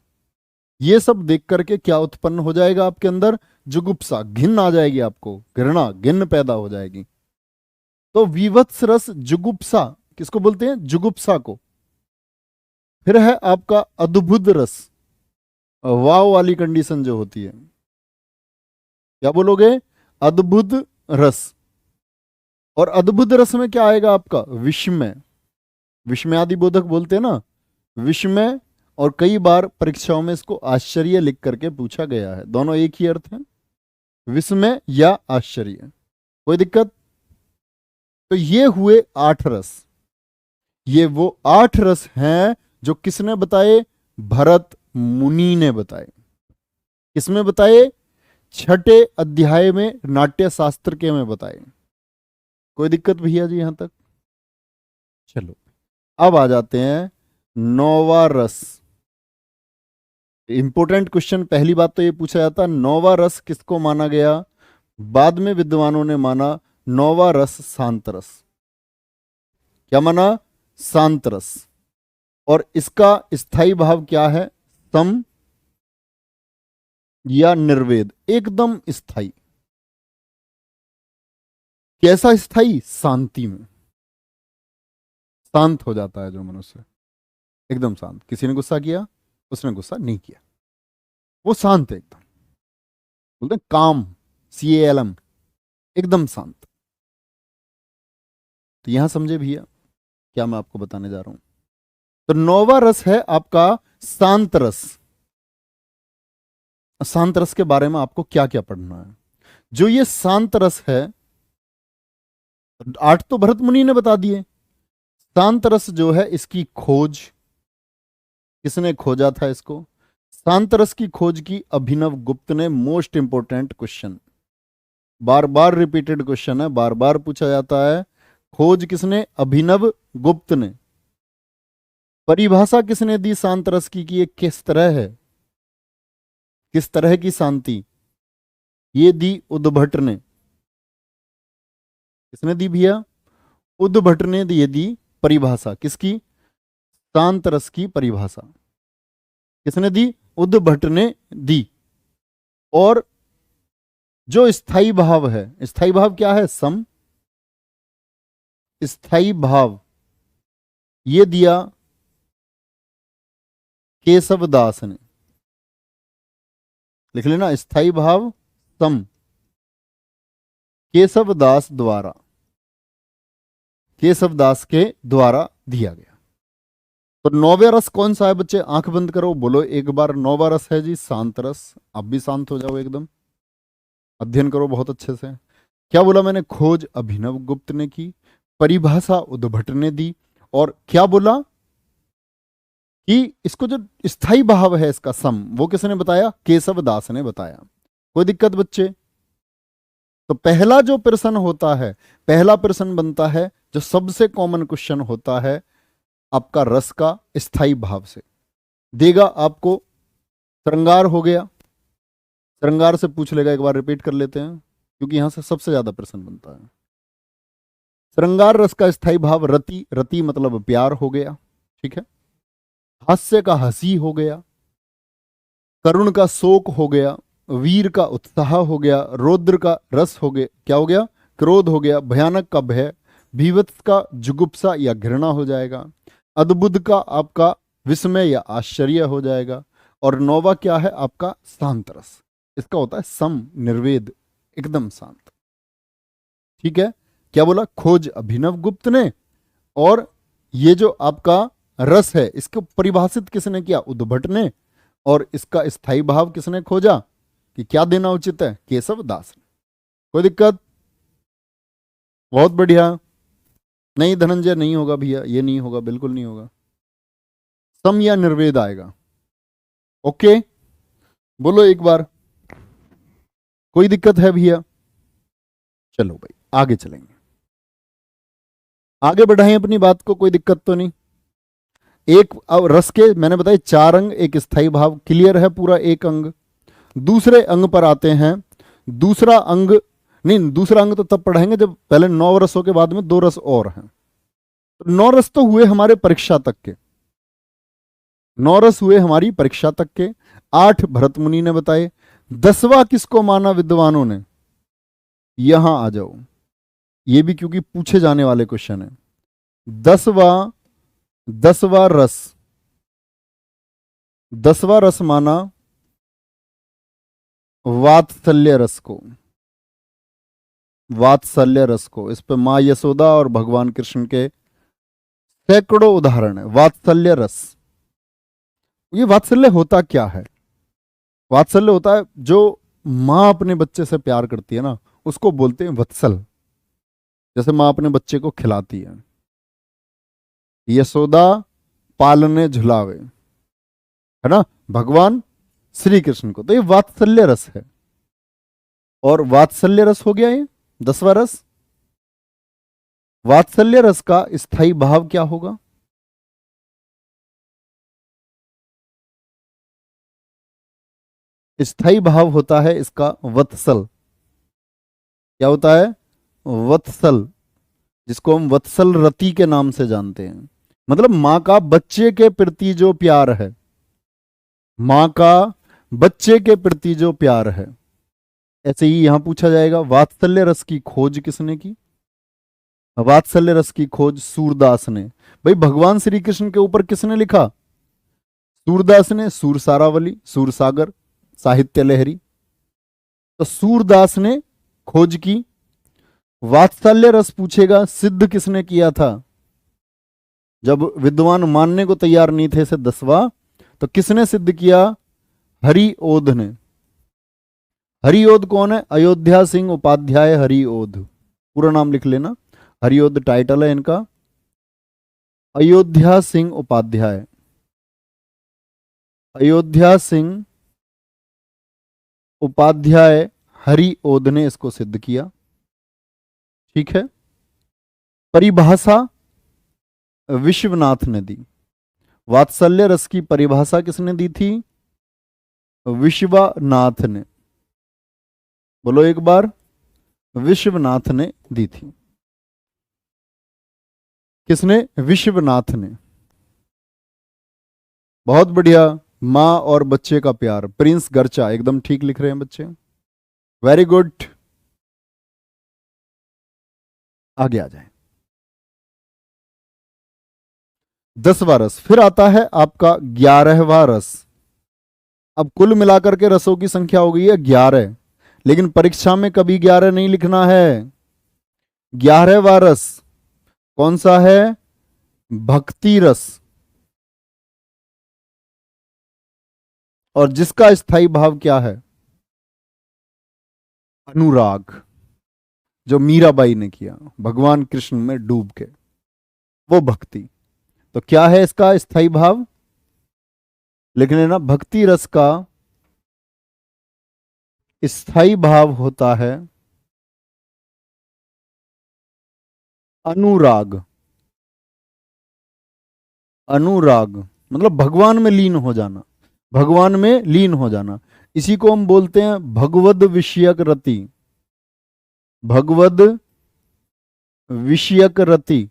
ये सब देख करके क्या उत्पन्न हो जाएगा आपके अंदर? जुगुप्सा, घिन आ जाएगी आपको, घृणा, घिन पैदा हो जाएगी। तो विभत्स रस जुगुप्सा, किसको बोलते हैं? जुगुप्सा को। फिर है आपका अद्भुत रस, वाव वाली कंडीशन जो होती है, क्या बोलोगे? अद्भुत रस। और अद्भुत रस में क्या आएगा आपका? विस्मय। विस्मयादि बोधक बोलते हैं ना, विस्मय। और कई बार परीक्षाओं में इसको आश्चर्य लिख करके पूछा गया है, दोनों एक ही अर्थ है, विस्मय या आश्चर्य। कोई दिक्कत? तो ये हुए 8 रस। ये वो 8 रस हैं जो किसने बताए? भरत मुनि ने बताए। किसमें बताए? छठे अध्याय में नाट्य शास्त्र के में बताए। कोई दिक्कत भैया जी यहां तक? चलो अब आ जाते हैं 9वां रस। Important question. पहली बात तो ये पूछा जाता, 9वां रस किसको माना गया? बाद में विद्वानों ने माना 9वां रस शांत रस। क्या माना? शांत रस। और इसका स्थायी भाव क्या है? सम या निर्वेद, एकदम स्थायी। कैसा स्थायी? शांति में। शांत हो जाता है जो मनुष्य, एकदम शांत। किसी ने गुस्सा किया, उसने गुस्सा नहीं किया, वो शांत है एकदम। बोलते हैं काम, CALM, एकदम शांत। तो यहां समझे भैया क्या मैं आपको बताने जा रहा हूं? तो 9वां रस है आपका शांत रस। शांत रस के बारे में आपको क्या क्या पढ़ना है? जो ये शांत रस है, 8 तो भरत मुनि ने बता दिए। शांत रस जो है, इसकी खोज किसने खोजा था? इसको शांत रस की खोज की अभिनव गुप्त ने। मोस्ट इंपोर्टेंट क्वेश्चन, बार बार रिपीटेड क्वेश्चन है, बार बार पूछा जाता है। खोज किसने? अभिनव गुप्त ने। परिभाषा किसने दी शांत रस की कि ये किस तरह है, किस तरह की शांति? ये दी उद्भट ने। किसने दी भैया? उद्भट ने ये दी परिभाषा। किसकी? शांत रस की परिभाषा किसने दी? उद्भट ने दी। और जो स्थायी भाव है, स्थायी भाव क्या है? सम। स्थायी भाव ये दिया केशव दास ने। लिख लेना, स्थायी भाव सम, केशव दास द्वारा, केशव दास के द्वारा दिया गया। तो 9वां रस कौन सा है बच्चे? आंख बंद करो, बोलो एक बार। 9वां रस है जी शांत रस। आप भी शांत हो जाओ एकदम, अध्ययन करो बहुत अच्छे से। क्या बोला मैंने? खोज अभिनव गुप्त ने की, परिभाषा उद्भट ने दी। और क्या बोला कि इसको जो स्थायी भाव है इसका सम, वो किसने बताया? केशव दास ने बताया। कोई दिक्कत बच्चे? तो पहला जो प्रश्न होता है, पहला प्रश्न बनता है जो सबसे कॉमन क्वेश्चन होता है आपका रस का स्थायी भाव से। देगा आपको श्रृंगार हो गया, श्रृंगार से पूछ लेगा। एक बार रिपीट कर लेते हैं क्योंकि यहां से सबसे ज्यादा प्रश्न बनता है। श्रृंगार रस का स्थायी भाव रति, रति मतलब प्यार हो गया, ठीक है। हास्य का हंसी हो गया, करुण का शोक हो गया, वीर का उत्साह हो गया, रौद्र का रस हो गया, क्या हो गया? क्रोध हो गया, भयानक का भय, भीभत्स का जुगुप्सा या घृणा हो जाएगा, अद्भुत का आपका विस्मय या आश्चर्य हो जाएगा। और 9वां क्या है आपका? शांत रस। इसका होता है सम, निर्वेद, एकदम शांत, ठीक है। क्या बोला? खोज अभिनव गुप्त ने। और ये जो आपका रस है इसको परिभाषित किसने किया? उद्भट ने। और इसका स्थायी भाव किसने खोजा कि क्या देना उचित है? केशव दास ने। कोई दिक्कत? बहुत बढ़िया। नहीं धनंजय, नहीं होगा भैया, ये नहीं होगा, बिल्कुल नहीं होगा। सम या निर्वेद आएगा। ओके, बोलो एक बार। कोई दिक्कत है भैया? चलो भाई आगे चलेंगे, आगे बढ़ाएं अपनी बात को, कोई दिक्कत तो नहीं। एक रस के मैंने बताया 4 अंग, एक स्थायी भाव, क्लियर है पूरा एक अंग। दूसरे अंग पर आते हैं। दूसरा अंग नहीं, दूसरा अंग तो तब पढ़ाएंगे जब पहले 9 रसों के बाद में 2 रस और हैं। 9 रस तो हुए हमारे परीक्षा तक के, 9 रस हुए हमारी परीक्षा तक के। 8 भरत मुनि ने बताए। 10वां किसको माना विद्वानों ने? यहां आ जाओ, ये भी क्योंकि पूछे जाने वाले क्वेश्चन है। 10वां रस 10वां रस माना वात्सल्य रस को। वात्सल्य रस को, इस पे माँ यशोदा और भगवान कृष्ण के सैकड़ों उदाहरण है। वात्सल्य रस, ये वात्सल्य होता क्या है? वात्सल्य होता है जो माँ अपने बच्चे से प्यार करती है ना, उसको बोलते हैं वत्सल। जैसे माँ अपने बच्चे को खिलाती है, यशोदा पालने झुलावे, है ना, भगवान श्री कृष्ण को, तो ये वात्सल्य रस है। और वात्सल्य रस हो गया ये 10वां रस। वात्सल्य रस का स्थायी भाव क्या होगा? स्थायी भाव होता है इसका वत्सल। क्या होता है? वत्सल, जिसको हम वत्सल रति के नाम से जानते हैं। मतलब माँ का बच्चे के प्रति जो प्यार है, माँ का बच्चे के प्रति जो प्यार है। ऐसे ही यहां पूछा जाएगा, वात्सल्य रस की खोज किसने की? वात्सल्य रस की खोज सूरदास ने। भाई भगवान श्री कृष्ण के ऊपर किसने लिखा? सूरदास ने। सूरसारावली, सूरसागर, साहित्य लहरी, तो सूरदास ने खोज की। वात्सल्य रस पूछेगा सिद्ध किसने किया था? जब विद्वान मानने को तैयार नहीं थे इसे 10वां, तो किसने सिद्ध किया? हरिओध ने। हरिओध कौन है? अयोध्या सिंह उपाध्याय हरिओध, पूरा नाम लिख लेना। हरिओध टाइटल है इनका, अयोध्या सिंह उपाध्याय। अयोध्या सिंह उपाध्याय हरिओध ने इसको सिद्ध किया। ठीक है। परिभाषा विश्वनाथ ने दी। वात्सल्य रस की परिभाषा किसने दी थी? विश्वनाथ ने। बोलो एक बार, विश्वनाथ ने दी थी। किसने? विश्वनाथ ने। बहुत बढ़िया। माँ और बच्चे का प्यार, प्रिंस गर्चा, एकदम ठीक लिख रहे हैं बच्चे, वेरी गुड। आगे आ जाए। 10वां रस, फिर आता है आपका 11वां रस। अब कुल मिलाकर के रसों की संख्या हो गई है 11, लेकिन परीक्षा में कभी 11 नहीं लिखना है। 11वां रस कौन सा है? भक्ति रस, और जिसका स्थायी भाव क्या है? अनुराग, जो मीराबाई ने किया भगवान कृष्ण में डूब के, वो भक्ति। तो क्या है इसका स्थायी भाव? लिख लेना, भक्ति रस का स्थायी भाव होता है अनुराग। अनुराग मतलब भगवान में लीन हो जाना, भगवान में लीन हो जाना। इसी को हम बोलते हैं भगवद विषयक रति। भगवद विषयक रति,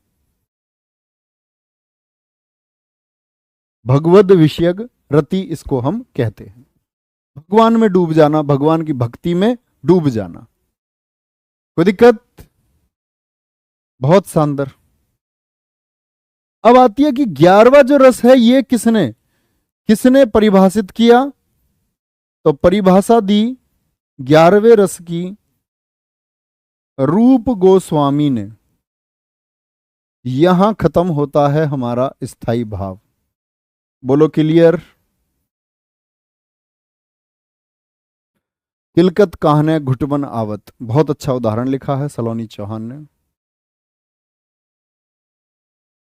भगवद विषयक रति इसको हम कहते हैं। भगवान में डूब जाना, भगवान की भक्ति में डूब जाना। कोई दिक्कत? बहुत शानदार। अब आती है कि 11वां जो रस है ये किसने किसने परिभाषित किया? तो परिभाषा दी 11वें रस की रूप गोस्वामी ने। यहां खत्म होता है हमारा स्थायी भाव। बोलो क्लियर। किलकत कहने घुटबन आवत, बहुत अच्छा उदाहरण लिखा है सलोनी चौहान ने,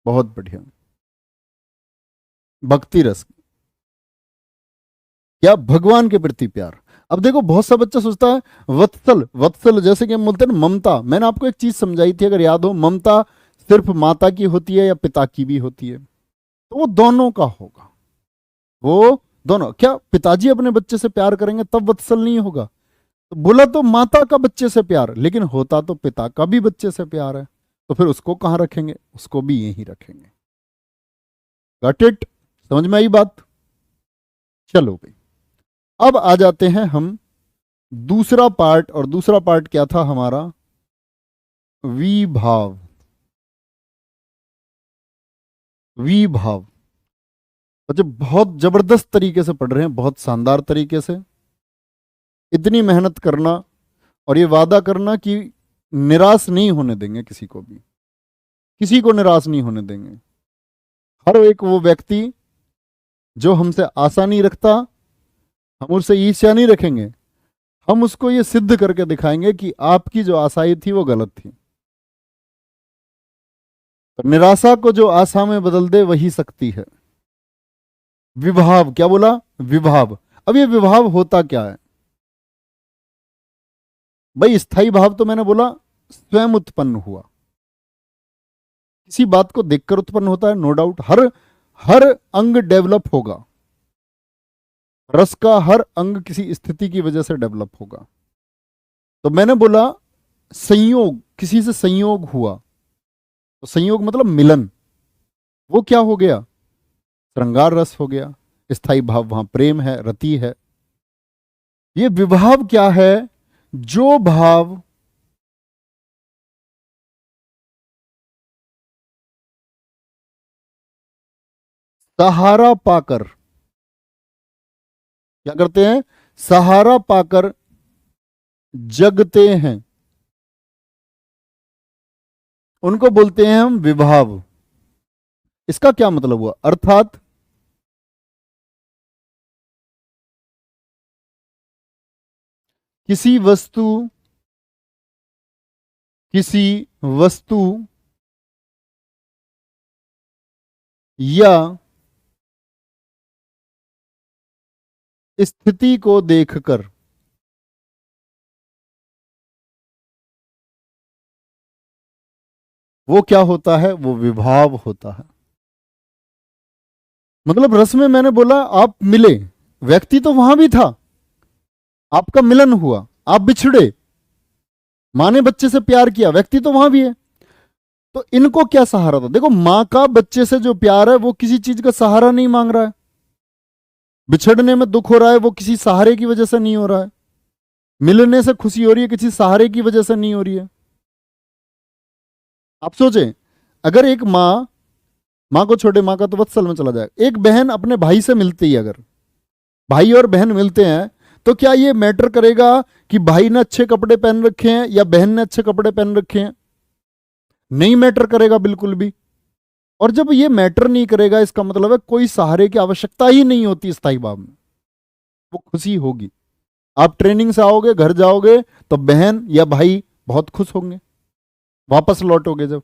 बहुत बढ़िया। भक्ति रस, क्या? भगवान के प्रति प्यार। अब देखो बहुत सा बच्चा सोचता है वत्सल, वत्सल जैसे कि हम बोलते हैं ना ममता। मैंने आपको एक चीज समझाई थी अगर याद हो, ममता सिर्फ माता की होती है या पिता की भी होती है? तो वो दोनों का होगा, वो दोनों। क्या पिताजी अपने बच्चे से प्यार करेंगे तब वत्सल नहीं होगा? तो बोला तो माता का बच्चे से प्यार, लेकिन होता तो पिता का भी बच्चे से प्यार है, तो फिर उसको कहां रखेंगे? उसको भी यहीं रखेंगे। Got it? समझ में आई बात? चलो भाई, अब आ जाते हैं हम दूसरा पार्ट। और दूसरा पार्ट क्या था हमारा? विभाव। विभाव बच्चे बहुत जबरदस्त तरीके से पढ़ रहे हैं, बहुत शानदार तरीके से। इतनी मेहनत करना और ये वादा करना कि निराश नहीं होने देंगे किसी को भी, किसी को निराश नहीं होने देंगे। हर एक वो व्यक्ति जो हमसे आशा नहीं रखता, हम उससे ईर्ष्या नहीं रखेंगे, हम उसको ये सिद्ध करके दिखाएंगे कि आपकी जो आशाएं थी वो गलत थी। तो निराशा को जो आशा में बदल दे वही शक्ति है। विभाव, क्या बोला? विभाव। अब ये विभाव होता क्या है भाई? स्थायी भाव तो मैंने बोला स्वयं उत्पन्न हुआ, किसी बात को देखकर उत्पन्न होता है, नो डाउट। हर हर अंग डेवलप होगा, रस का हर अंग किसी स्थिति की वजह से डेवलप होगा। तो मैंने बोला संयोग, किसी से संयोग हुआ, तो संयोग मतलब मिलन, वो क्या हो गया? श्रृंगार रस हो गया। स्थायी भाव वहां प्रेम है, रति है। ये विभाव क्या है? जो भाव सहारा पाकर, क्या करते हैं? सहारा पाकर जगते हैं, उनको बोलते हैं हम विभाव। इसका क्या मतलब हुआ? अर्थात किसी वस्तु, किसी वस्तु या स्थिति को देखकर वो क्या होता है? वो विभाव होता है। मतलब रस में मैंने बोला आप मिले, व्यक्ति तो वहां भी था, आपका मिलन हुआ, आप बिछड़े, माँ ने बच्चे से प्यार किया, व्यक्ति तो वहां भी है। तो इनको क्या सहारा था? देखो, माँ का बच्चे से जो प्यार है वो किसी चीज का सहारा नहीं मांग रहा है। बिछड़ने में दुख हो रहा है, वो किसी सहारे की वजह से नहीं हो रहा है। मिलने से खुशी हो रही है, किसी सहारे की वजह से नहीं हो रही है। आप सोचें, अगर एक माँ, माँ को छोटे, माँ का तो वत्सल में चला जाए, एक बहन अपने भाई से मिलती है, अगर भाई और बहन मिलते हैं, तो क्या ये मैटर करेगा कि भाई ने अच्छे कपड़े पहन रखे हैं या बहन ने अच्छे कपड़े पहन रखे हैं? नहीं मैटर करेगा बिल्कुल भी। और जब ये मैटर नहीं करेगा, इसका मतलब है कोई सहारे की आवश्यकता ही नहीं होती स्थायी भाव में, वो खुशी होगी। आप ट्रेनिंग से आओगे, घर जाओगे, तो बहन या भाई बहुत खुश होंगे, वापस लौटोगे जब,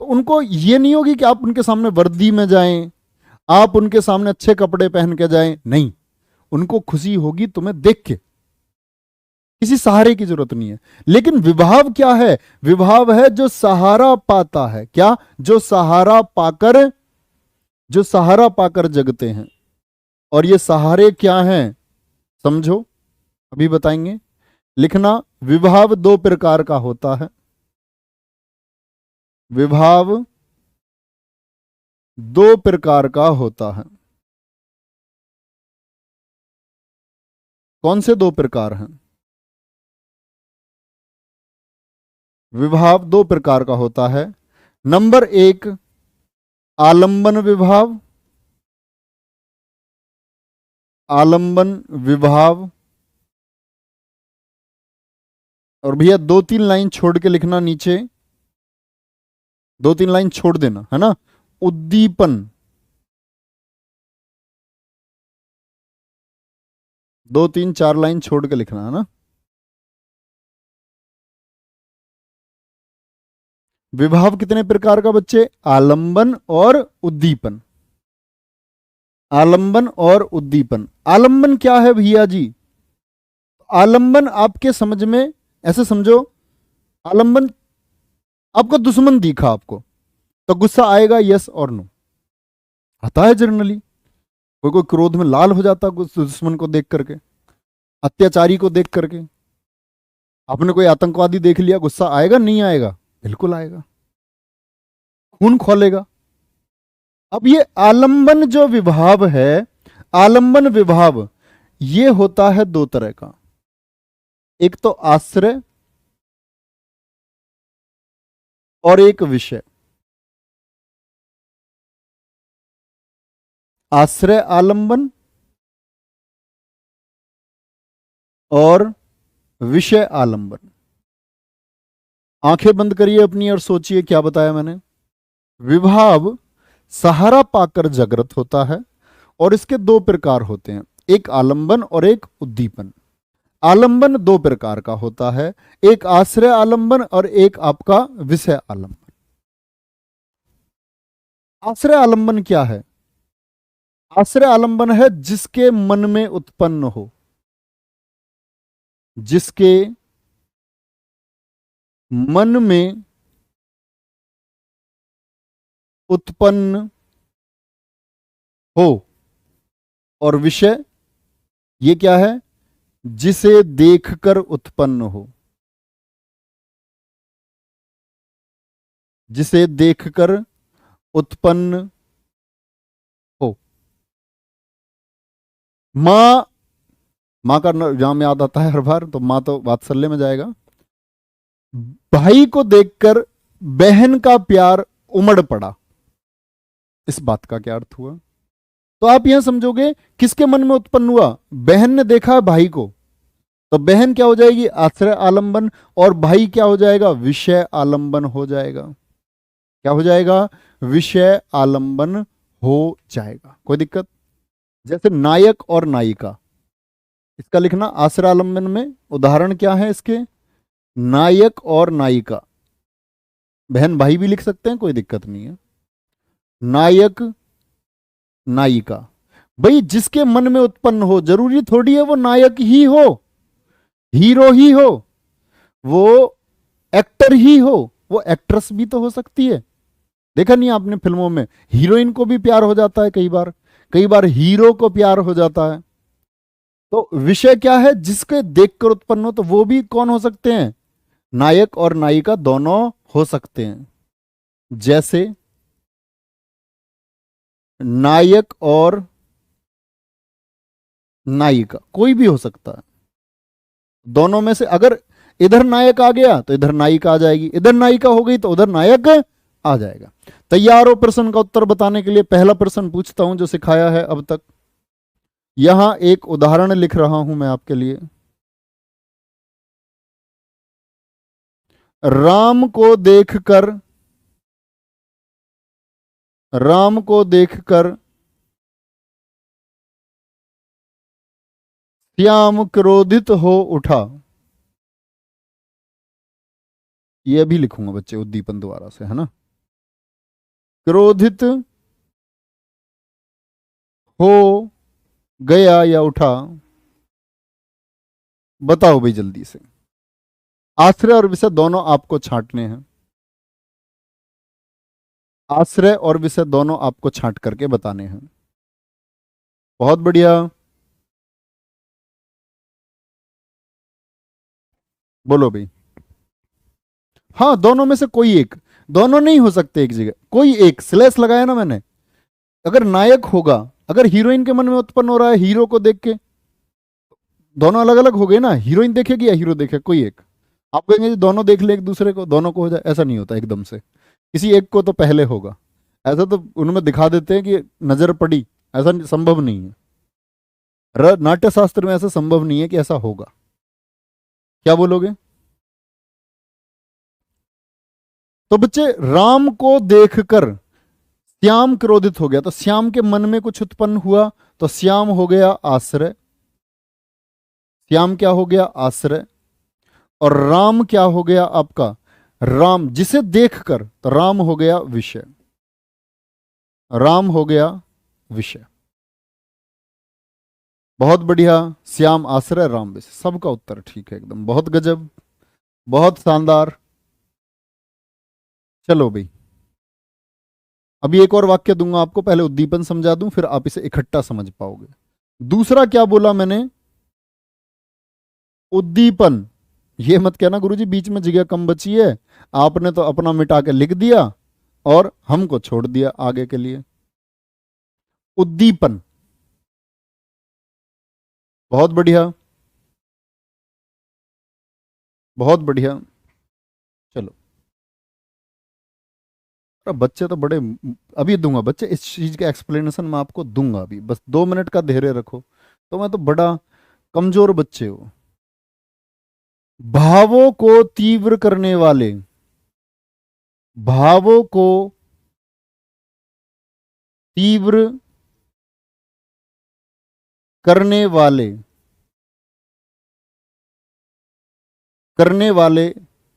तो उनको ये नहीं होगी कि आप उनके सामने वर्दी में जाएं, आप उनके सामने अच्छे कपड़े पहन के जाएं, नहीं, उनको खुशी होगी तुम्हें देख के, किसी सहारे की जरूरत नहीं है। लेकिन विभाव क्या है? विभाव है जो सहारा पाता है। क्या? जो सहारा पाकर, जो सहारा पाकर जगते हैं। और ये सहारे क्या हैं समझो, अभी बताएंगे। लिखना, विभाव दो प्रकार का होता है। विभाव दो प्रकार का होता है। कौन से दो प्रकार हैं? विभाव दो प्रकार का होता है। नंबर एक, आलंबन विभाव। आलंबन विभाव। और भैया दो तीन लाइन छोड़ के लिखना नीचे, दो तीन लाइन छोड़ देना, है ना। उद्दीपन, दो तीन चार लाइन छोड़ के लिखना, है ना। विभाव कितने प्रकार का बच्चे? आलंबन और उद्दीपन। आलंबन और उद्दीपन। आलंबन क्या है भैया जी? आलंबन आपके समझ में ऐसे समझो, आलंबन, आपका दुश्मन दिखा आपको, तो गुस्सा आएगा, यस और नो, आता है जनरली। कोई कोई क्रोध में लाल हो जाता दुश्मन को देख करके, अत्याचारी को देख करके। आपने कोई आतंकवादी देख लिया, गुस्सा आएगा नहीं आएगा? बिल्कुल आएगा, खून खौलेगा। अब ये आलंबन जो विभाव है, आलंबन विभाव, ये होता है दो तरह का। एक तो आश्रय और एक विषय। आश्रय आलंबन और विषय आलंबन। आंखें बंद करिए अपनी और सोचिए क्या बताया मैंने। विभाव सहारा पाकर जागृत होता है और इसके दो प्रकार होते हैं, एक आलंबन और एक उद्दीपन। आलंबन दो प्रकार का होता है, एक आश्रय आलंबन और एक आपका विषय आलंबन। आश्रय आलंबन क्या है? आश्रय आलंबन है जिसके मन में उत्पन्न हो, जिसके मन में उत्पन्न हो। और विषय ये क्या है? जिसे देखकर उत्पन्न हो, जिसे देखकर उत्पन्न हो। मां, मां का नाम याद आता है हर बार, तो मां तो वात्सल्य में जाएगा। भाई को देखकर बहन का प्यार उमड़ पड़ा, इस बात का क्या अर्थ हुआ? तो आप यह समझोगे किसके मन में उत्पन्न हुआ? बहन ने देखा भाई को, तो बहन क्या हो जाएगी? आश्रय आलंबन, और भाई क्या हो जाएगा? विषय आलंबन हो जाएगा। क्या हो जाएगा? विषय आलंबन हो जाएगा। कोई दिक्कत? जैसे नायक और नायिका, इसका लिखना आश्रय आलंबन में। उदाहरण क्या है इसके? नायक और नायिका। बहन भाई भी लिख सकते हैं, कोई दिक्कत नहीं है। नायक नायिका, भाई जिसके मन में उत्पन्न हो, जरूरी थोड़ी है वो नायक ही हो, हीरो ही हो, वो एक्टर ही हो, वो एक्ट्रेस भी तो हो सकती है। देखा नहीं आपने फिल्मों में हीरोइन को भी प्यार हो जाता है, कई बार हीरो को प्यार हो जाता है। तो विषय क्या है? जिसके देखकर उत्पन्न हो, तो वो भी कौन हो सकते हैं? नायक और नायिका दोनों हो सकते हैं। जैसे नायक और नायिका कोई भी हो सकता है। दोनों में से अगर इधर नायक आ गया तो इधर नायिका आ जाएगी, इधर नायिका हो गई तो उधर नायक आ जाएगा। तैयार हो प्रश्न का उत्तर बताने के लिए? पहला प्रश्न पूछता हूं जो सिखाया है अब तक। यहां एक उदाहरण लिख रहा हूं मैं आपके लिए। राम को देखकर, राम को देखकर श्याम क्रोधित हो उठा। ये भी लिखूंगा बच्चे उद्दीपन द्वारा से, है ना। क्रोधित हो गया या उठा, बताओ भाई जल्दी से। आश्रय और विषय दोनों आपको छांटने हैं, आश्रय और विषय दोनों आपको छांट करके बताने हैं। बहुत बढ़िया, बोलो भाई। हाँ, दोनों में से कोई एक, दोनों नहीं हो सकते एक जगह, कोई एक स्लैश लगाया ना मैंने। अगर नायक होगा, अगर हीरोइन के मन में उत्पन्न हो रहा है हीरो को देख के, दोनों अलग अलग हो गए ना, हीरोइन देखेगी या हीरो देखे, कोई एक। आप कहेंगे जी दोनों देख ले एक दूसरे को, दोनों को हो जाए, ऐसा नहीं होता एकदम से। किसी एक को तो पहले होगा। ऐसा तो उनमें दिखा देते हैं कि नजर पड़ी, ऐसा संभव नहीं है। नाट्य शास्त्र में ऐसा संभव नहीं है कि ऐसा होगा। क्या बोलोगे? तो बच्चे राम को देखकर श्याम क्रोधित हो गया, तो श्याम के मन में कुछ उत्पन्न हुआ, तो श्याम हो गया आश्रय। श्याम क्या हो गया? आश्रय। और राम क्या हो गया आपका? राम जिसे देखकर, तो राम हो गया विषय। राम हो गया विषय। बहुत बढ़िया, श्याम आश्रय, राम विषय, सबका उत्तर ठीक है एकदम, बहुत गजब, बहुत शानदार। चलो भाई, अभी एक और वाक्य दूंगा आपको, पहले उद्दीपन समझा दूं, फिर आप इसे इकट्ठा समझ पाओगे। दूसरा क्या बोला मैंने? उद्दीपन। ये मत कहना गुरुजी बीच में जगह कम बची है, आपने तो अपना मिटा के लिख दिया और हमको छोड़ दिया आगे के लिए। उद्दीपन, बहुत बढ़िया, बहुत बढ़िया। चलो, बच्चे तो बड़े, अभी दूंगा बच्चे, इस चीज का एक्सप्लेनेशन मैं आपको दूंगा अभी, बस 2 मिनट का धैर्य रखो। तो मैं तो बड़ा कमजोर बच्चे हो। भावों को तीव्र करने वाले, भावों को तीव्र करने वाले, करने वाले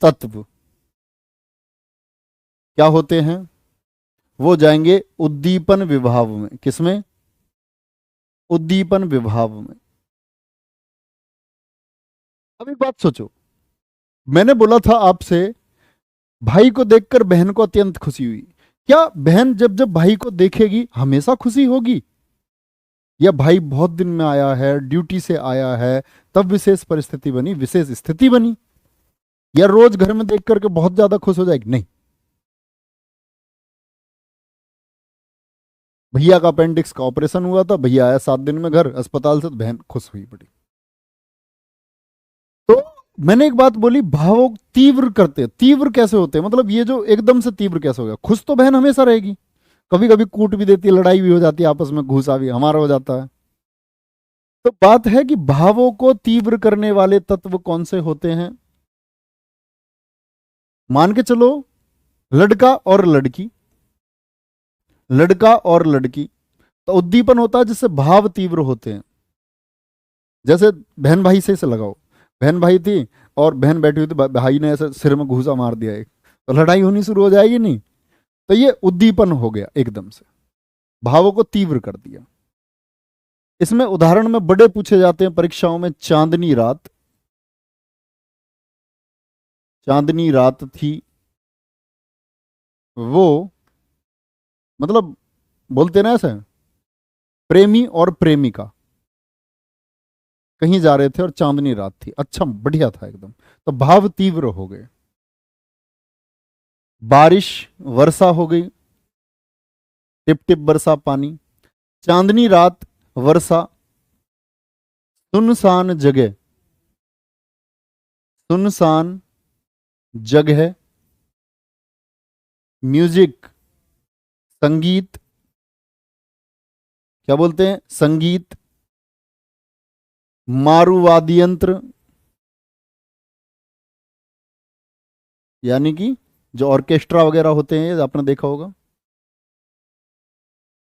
तत्व क्या होते हैं? वो जाएंगे उद्दीपन विभाव में। किसमें? उद्दीपन विभाव में। अब एक बात सोचो, मैंने बोला था आपसे भाई को देखकर बहन को अत्यंत खुशी हुई। क्या बहन जब जब भाई को देखेगी हमेशा खुशी होगी, या भाई बहुत दिन में आया है, ड्यूटी से आया है, तब विशेष परिस्थिति बनी, विशेष स्थिति बनी, या रोज घर में देख करके बहुत ज्यादा खुश हो जाएगी? नहीं। भैया का अपेंडिक्स का ऑपरेशन हुआ था, भैया आया 7 दिन में घर अस्पताल से, तो बहन खुश हुई बड़ी। तो मैंने एक बात बोली, भावों तीव्र करते, तीव्र कैसे होते हैं? मतलब ये जो एकदम से तीव्र कैसे हो गया? खुश तो बहन हमेशा रहेगी, कभी कभी कूट भी देती है, लड़ाई भी हो जाती है आपस में, घूसा भी हमारा हो जाता है। तो बात है कि भावों को तीव्र करने वाले तत्व कौन से होते हैं? मान के चलो लड़का और लड़की, लड़का और लड़की, तो उद्दीपन होता है जिससे भाव तीव्र होते हैं। जैसे बहन भाई से लगाओ, बहन भाई थी और बहन बैठी हुई थी, भाई ने ऐसे सिर में घूसा मार दिया एक, तो लड़ाई होनी शुरू हो जाएगी नहीं? तो ये उद्दीपन हो गया, एकदम से भावों को तीव्र कर दिया। इसमें उदाहरण में बड़े पूछे जाते हैं परीक्षाओं में। चांदनी रात, चांदनी रात थी वो, मतलब बोलते ना ऐसे, प्रेमी और प्रेमिका कहीं जा रहे थे और चांदनी रात थी, अच्छा बढ़िया था एकदम, तो भाव तीव्र हो गए। बारिश, वर्षा हो गई, टिप टिप बरसा पानी। चांदनी रात, वर्षा, सुनसान जगह, सुनसान जगह, म्यूजिक, संगीत, क्या बोलते हैं, संगीत, मारुवाद्य यंत्र, यानी कि जो ऑर्केस्ट्रा वगैरह होते हैं, आपने देखा होगा।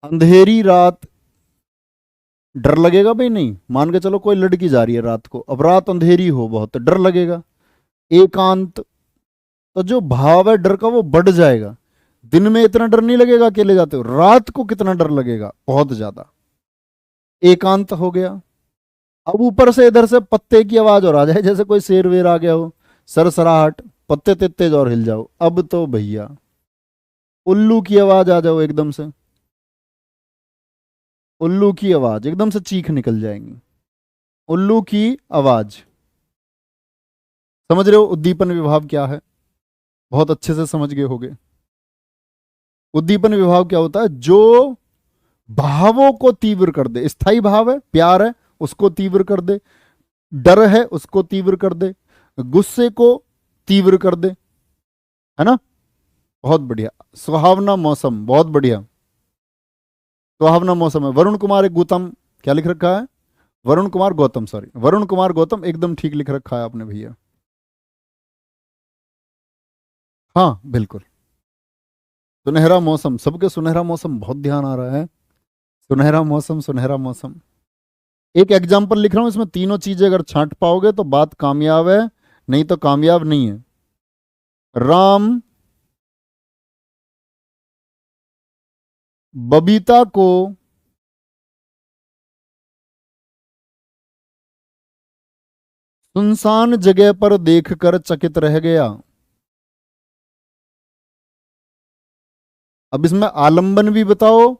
अंधेरी रात, डर लगेगा भाई? नहीं, मान के चलो कोई लड़की जा रही है रात को, अब रात अंधेरी हो बहुत, तो डर लगेगा। एकांत, तो जो भाव है डर का वो बढ़ जाएगा। दिन में इतना डर नहीं लगेगा अकेले जाते हो, रात को कितना डर लगेगा, बहुत ज्यादा। एकांत हो गया। अब ऊपर से इधर से पत्ते की आवाज और आ जाए, जैसे कोई शेर वेर आ गया हो, सरसराहट, पत्ते तेज और हिल जाओ, अब तो भैया उल्लू की आवाज आ जाओ एकदम से, उल्लू की आवाज एकदम से चीख निकल जाएंगी, उल्लू की आवाज। समझ रहे हो उद्दीपन विभाव क्या है? बहुत अच्छे से समझ गए होगे। उद्दीपन विभाव क्या होता है? जो भावों को तीव्र कर दे। स्थायी भाव है, प्यार है, उसको तीव्र कर दे, डर है उसको तीव्र कर दे, गुस्से को तीव्र कर दे, है ना? बहुत बढ़िया। सुहावना मौसम, बहुत बढ़िया, सुहावना मौसम है। वरुण कुमार एक गौतम, क्या लिख रखा है? वरुण कुमार गौतम, सॉरी, वरुण कुमार गौतम, एकदम ठीक लिख रखा है आपने भैया। हाँ बिल्कुल, सुनहरा मौसम, सबके सुनहरा मौसम बहुत ध्यान आ रहा है, सुनहरा मौसम, सुनहरा मौसम। एक एग्जाम्पल लिख रहा हूं, इसमें तीनों चीजें अगर छांट पाओगे तो बात कामयाब है, नहीं तो कामयाब नहीं है। राम बबीता को सुनसान जगह पर देखकर चकित रह गया। अब इसमें आलंबन भी बताओ,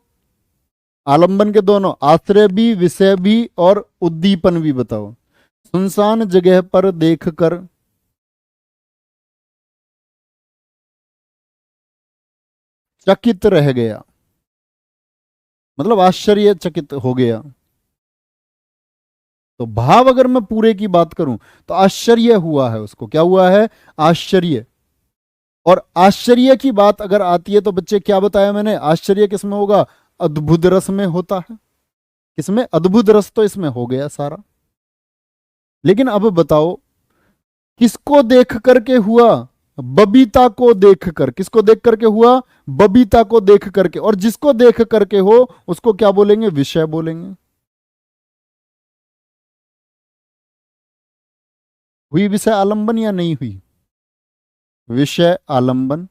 आलंबन के दोनों, आश्रय भी, विषय भी, और उद्दीपन भी बताओ। सुनसान जगह पर देखकर चकित रह गया, मतलब आश्चर्यचकित हो गया। तो भाव अगर मैं पूरे की बात करूं तो आश्चर्य हुआ है उसको, क्या हुआ है? आश्चर्य। और आश्चर्य की बात अगर आती है तो बच्चे क्या बताया मैंने, आश्चर्य किसमें होगा, अद्भुत रस में होता है। किसमें, अद्भुत रस तो इसमें हो गया सारा। लेकिन अब बताओ किसको देख करके हुआ, बबीता को देख कर, किसको देख करके हुआ, बबीता को देख करके। और जिसको देख करके हो उसको क्या बोलेंगे, विषय बोलेंगे। हुई विषय आलंबन या नहीं हुई, विषय आलंबन।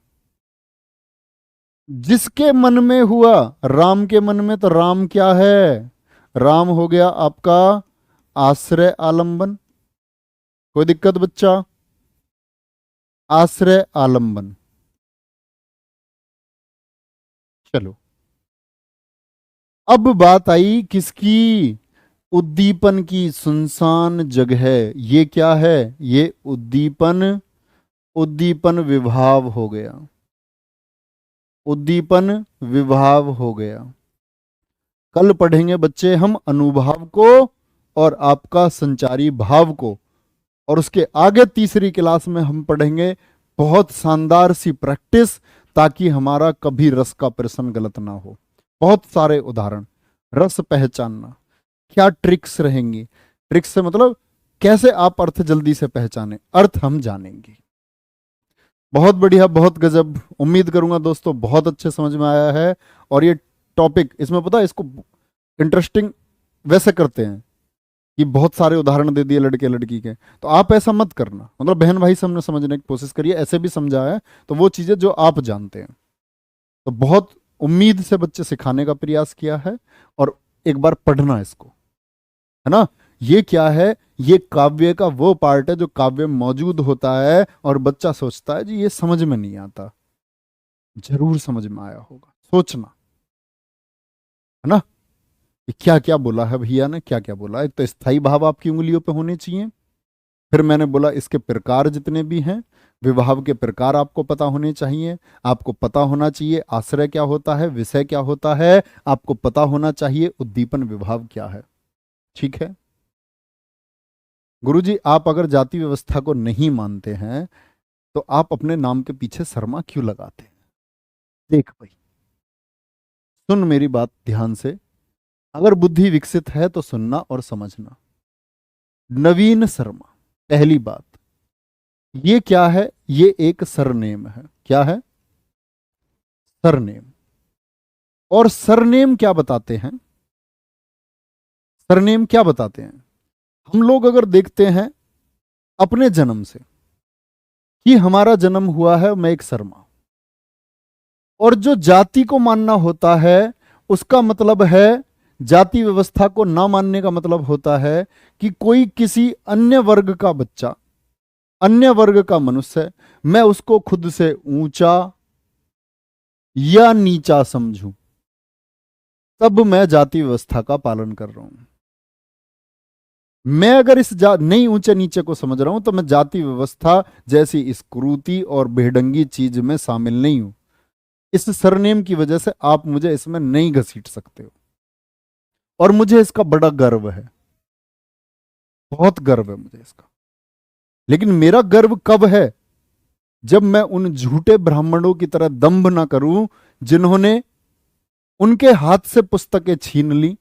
जिसके मन में हुआ, राम के मन में, तो राम क्या है, राम हो गया आपका आश्रय आलंबन। कोई दिक्कत बच्चा, आश्रय आलंबन। चलो अब बात आई किसकी, उद्दीपन की। सुनसान जगह, ये क्या है, ये उद्दीपन, उद्दीपन विभाव हो गया, उद्दीपन विभाव हो गया। कल पढ़ेंगे बच्चे हम अनुभाव को और आपका संचारी भाव को, और उसके आगे तीसरी क्लास में हम पढ़ेंगे बहुत शानदार सी प्रैक्टिस, ताकि हमारा कभी रस का प्रश्न गलत ना हो। बहुत सारे उदाहरण, रस पहचानना, क्या ट्रिक्स रहेंगी, ट्रिक्स से मतलब कैसे आप अर्थ जल्दी से पहचाने, अर्थ हम जानेंगे। बहुत बढ़िया, बहुत गजब। उम्मीद करूंगा दोस्तों बहुत अच्छे समझ में आया है। और ये टॉपिक, इसमें पता है इसको इंटरेस्टिंग वैसे करते हैं कि बहुत सारे उदाहरण दे दिए लड़के लड़की के, तो आप ऐसा मत करना, मतलब बहन भाई से हमने समझने की कोशिश करी है, ऐसे भी समझा है तो वो चीजें जो आप जानते हैं। तो बहुत उम्मीद से बच्चे सिखाने का प्रयास किया है, और एक बार पढ़ना इसको, है ना। ये क्या है, ये काव्य का वो पार्ट है जो काव्य में मौजूद होता है, और बच्चा सोचता है जी ये समझ में नहीं आता, जरूर समझ में आया होगा, सोचना, है ना। क्या क्या बोला है भैया ने, क्या क्या बोला। एक तो स्थायी भाव आपकी उंगलियों पे होने चाहिए, फिर मैंने बोला इसके प्रकार जितने भी हैं, विभाव के प्रकार आपको पता होने चाहिए। आपको पता होना चाहिए आश्रय क्या होता है, विषय क्या होता है, आपको पता होना चाहिए उद्दीपन विभाव क्या है। ठीक है गुरुजी, आप अगर जाति व्यवस्था को नहीं मानते हैं तो आप अपने नाम के पीछे शर्मा क्यों लगाते हैं। देख भाई, सुन मेरी बात ध्यान से, अगर बुद्धि विकसित है तो सुनना और समझना। नवीन शर्मा, पहली बात, ये क्या है, ये एक सरनेम है। क्या है, सरनेम। और सरनेम क्या बताते हैं, सरनेम क्या बताते हैं। हम लोग अगर देखते हैं अपने जन्म से कि हमारा जन्म हुआ है मैं एक शर्मा, और जो जाति को मानना होता है उसका मतलब है, जाति व्यवस्था को ना मानने का मतलब होता है कि कोई किसी अन्य वर्ग का बच्चा, अन्य वर्ग का मनुष्य, मैं उसको खुद से ऊंचा या नीचा समझूं, तब मैं जाति व्यवस्था का पालन कर रहा हूं। मैं अगर इस नहीं ऊंचे नीचे को समझ रहा हूं तो मैं जाति व्यवस्था जैसी इस क्रूती और बेढंगी चीज में शामिल नहीं हूं। इस सरनेम की वजह से आप मुझे इसमें नहीं घसीट सकते हो, और मुझे इसका बड़ा गर्व है, बहुत गर्व है मुझे इसका। लेकिन मेरा गर्व कब है, जब मैं उन झूठे ब्राह्मणों की तरह दंभ ना करूं जिन्होंने उनके हाथ से पुस्तकें छीन ली,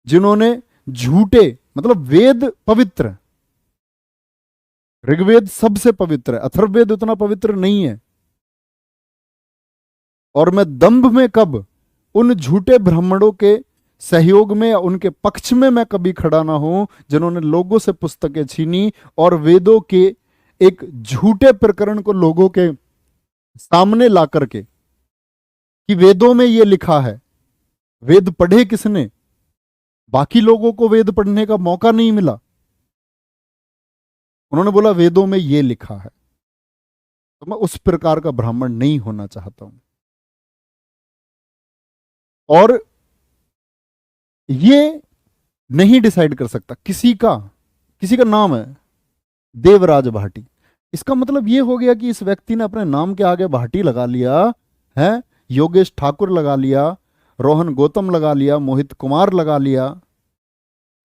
जिन्होंने झूठे, मतलब वेद पवित्र है, ऋग्वेद सबसे पवित्र है, अथर्ववेद उतना पवित्र नहीं है। और मैं दंभ में कब, उन झूठे ब्राह्मणों के सहयोग में या उनके पक्ष में मैं कभी खड़ा ना हूं जिन्होंने लोगों से पुस्तकें छीनी और वेदों के एक झूठे प्रकरण को लोगों के सामने ला करके कि वेदों में यह लिखा है। वेद पढ़े किसने, बाकी लोगों को वेद पढ़ने का मौका नहीं मिला, उन्होंने बोला वेदों में यह लिखा है। तो मैं उस प्रकार का ब्राह्मण नहीं होना चाहता हूं। और ये नहीं डिसाइड कर सकता, किसी का नाम है देवराज भाटी, इसका मतलब ये हो गया कि इस व्यक्ति ने अपने नाम के आगे भाटी लगा लिया है, योगेश ठाकुर लगा लिया, रोहन गौतम लगा लिया, मोहित कुमार लगा लिया,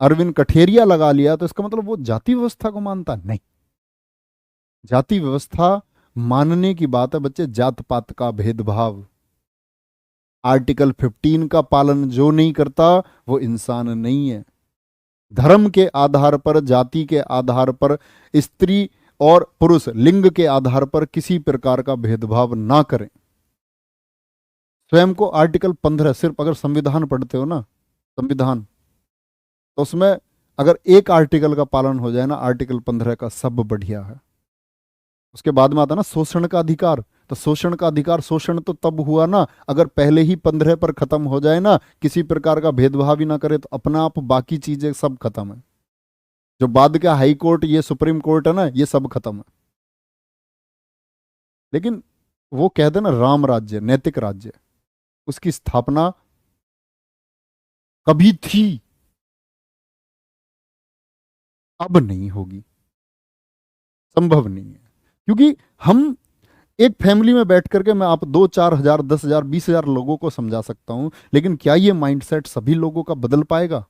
अरविंद कठेरिया लगा लिया, तो इसका मतलब वो जाति व्यवस्था को मानता नहीं। जाति व्यवस्था मानने की बात है बच्चे, जात पात का भेदभाव। आर्टिकल 15 का पालन जो नहीं करता वो इंसान नहीं है। धर्म के आधार पर, जाति के आधार पर, स्त्री और पुरुष लिंग के आधार पर किसी प्रकार का भेदभाव ना करें। स्वयं को आर्टिकल 15, सिर्फ अगर संविधान पढ़ते हो ना, संविधान, तो उसमें अगर एक आर्टिकल का पालन हो जाए ना, आर्टिकल 15 का, सब बढ़िया है। उसके बाद में आता ना शोषण का अधिकार। तो शोषण का अधिकार, शोषण तो तब हुआ ना अगर पहले ही 15 पर खत्म हो जाए ना, किसी प्रकार का भेदभाव ही ना करे, तो अपना आप बाकी चीजें सब खत्म है। जो बाद का हाई कोर्ट, ये सुप्रीम कोर्ट है ना, ये सब खत्म है। लेकिन वो कहते ना राम राज्य, नैतिक राज्य, उसकी स्थापना कभी थी, अब नहीं होगी, संभव नहीं है। क्योंकि हम एक फैमिली में बैठ करके मैं आप 2-4 हजार, 10 हजार, 20 हजार लोगों को समझा सकता हूं, लेकिन क्या ये माइंडसेट सभी लोगों का बदल पाएगा?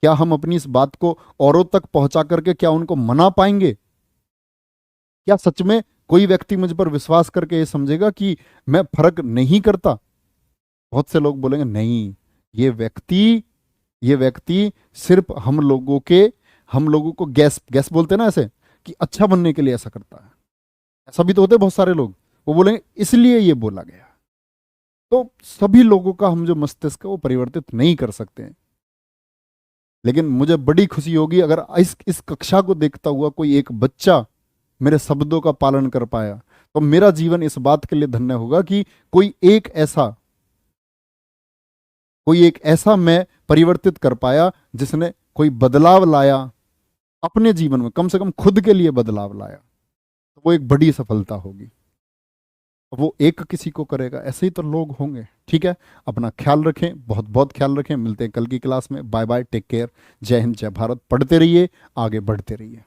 क्या हम अपनी इस बात को औरों तक पहुंचा करके क्या उनको मना पाएंगे? क्या सच में कोई व्यक्ति मुझ पर विश्वास करके ये समझेगा कि मैं फर्क नहीं करता? बहुत से लोग बोलेंगे नहीं, ये व्यक्ति ये व्यक्ति सिर्फ हम लोगों को गैस गैस बोलते हैं ना, ऐसे कि अच्छा बनने के लिए ऐसा करता है। ऐसा भी तो होते हैं बहुत सारे लोग, वो बोलेंगे इसलिए ये बोला गया। तो सभी लोगों का हम जो मस्तिष्क है वो परिवर्तित नहीं कर सकते हैं। लेकिन मुझे बड़ी खुशी होगी अगर इस कक्षा को देखता हुआ कोई एक बच्चा मेरे शब्दों का पालन कर पाया, तो मेरा जीवन इस बात के लिए धन्य होगा कि कोई एक ऐसा मैं परिवर्तित कर पाया जिसने कोई बदलाव लाया अपने जीवन में, कम से कम खुद के लिए बदलाव लाया। तो वो एक बड़ी सफलता होगी। वो एक किसी को करेगा, ऐसे ही तो लोग होंगे। ठीक है, अपना ख्याल रखें, बहुत बहुत ख्याल रखें। मिलते हैं कल की क्लास में। बाय बाय, टेक केयर, जय हिंद, जय भारत। पढ़ते रहिए, आगे बढ़ते रहिए।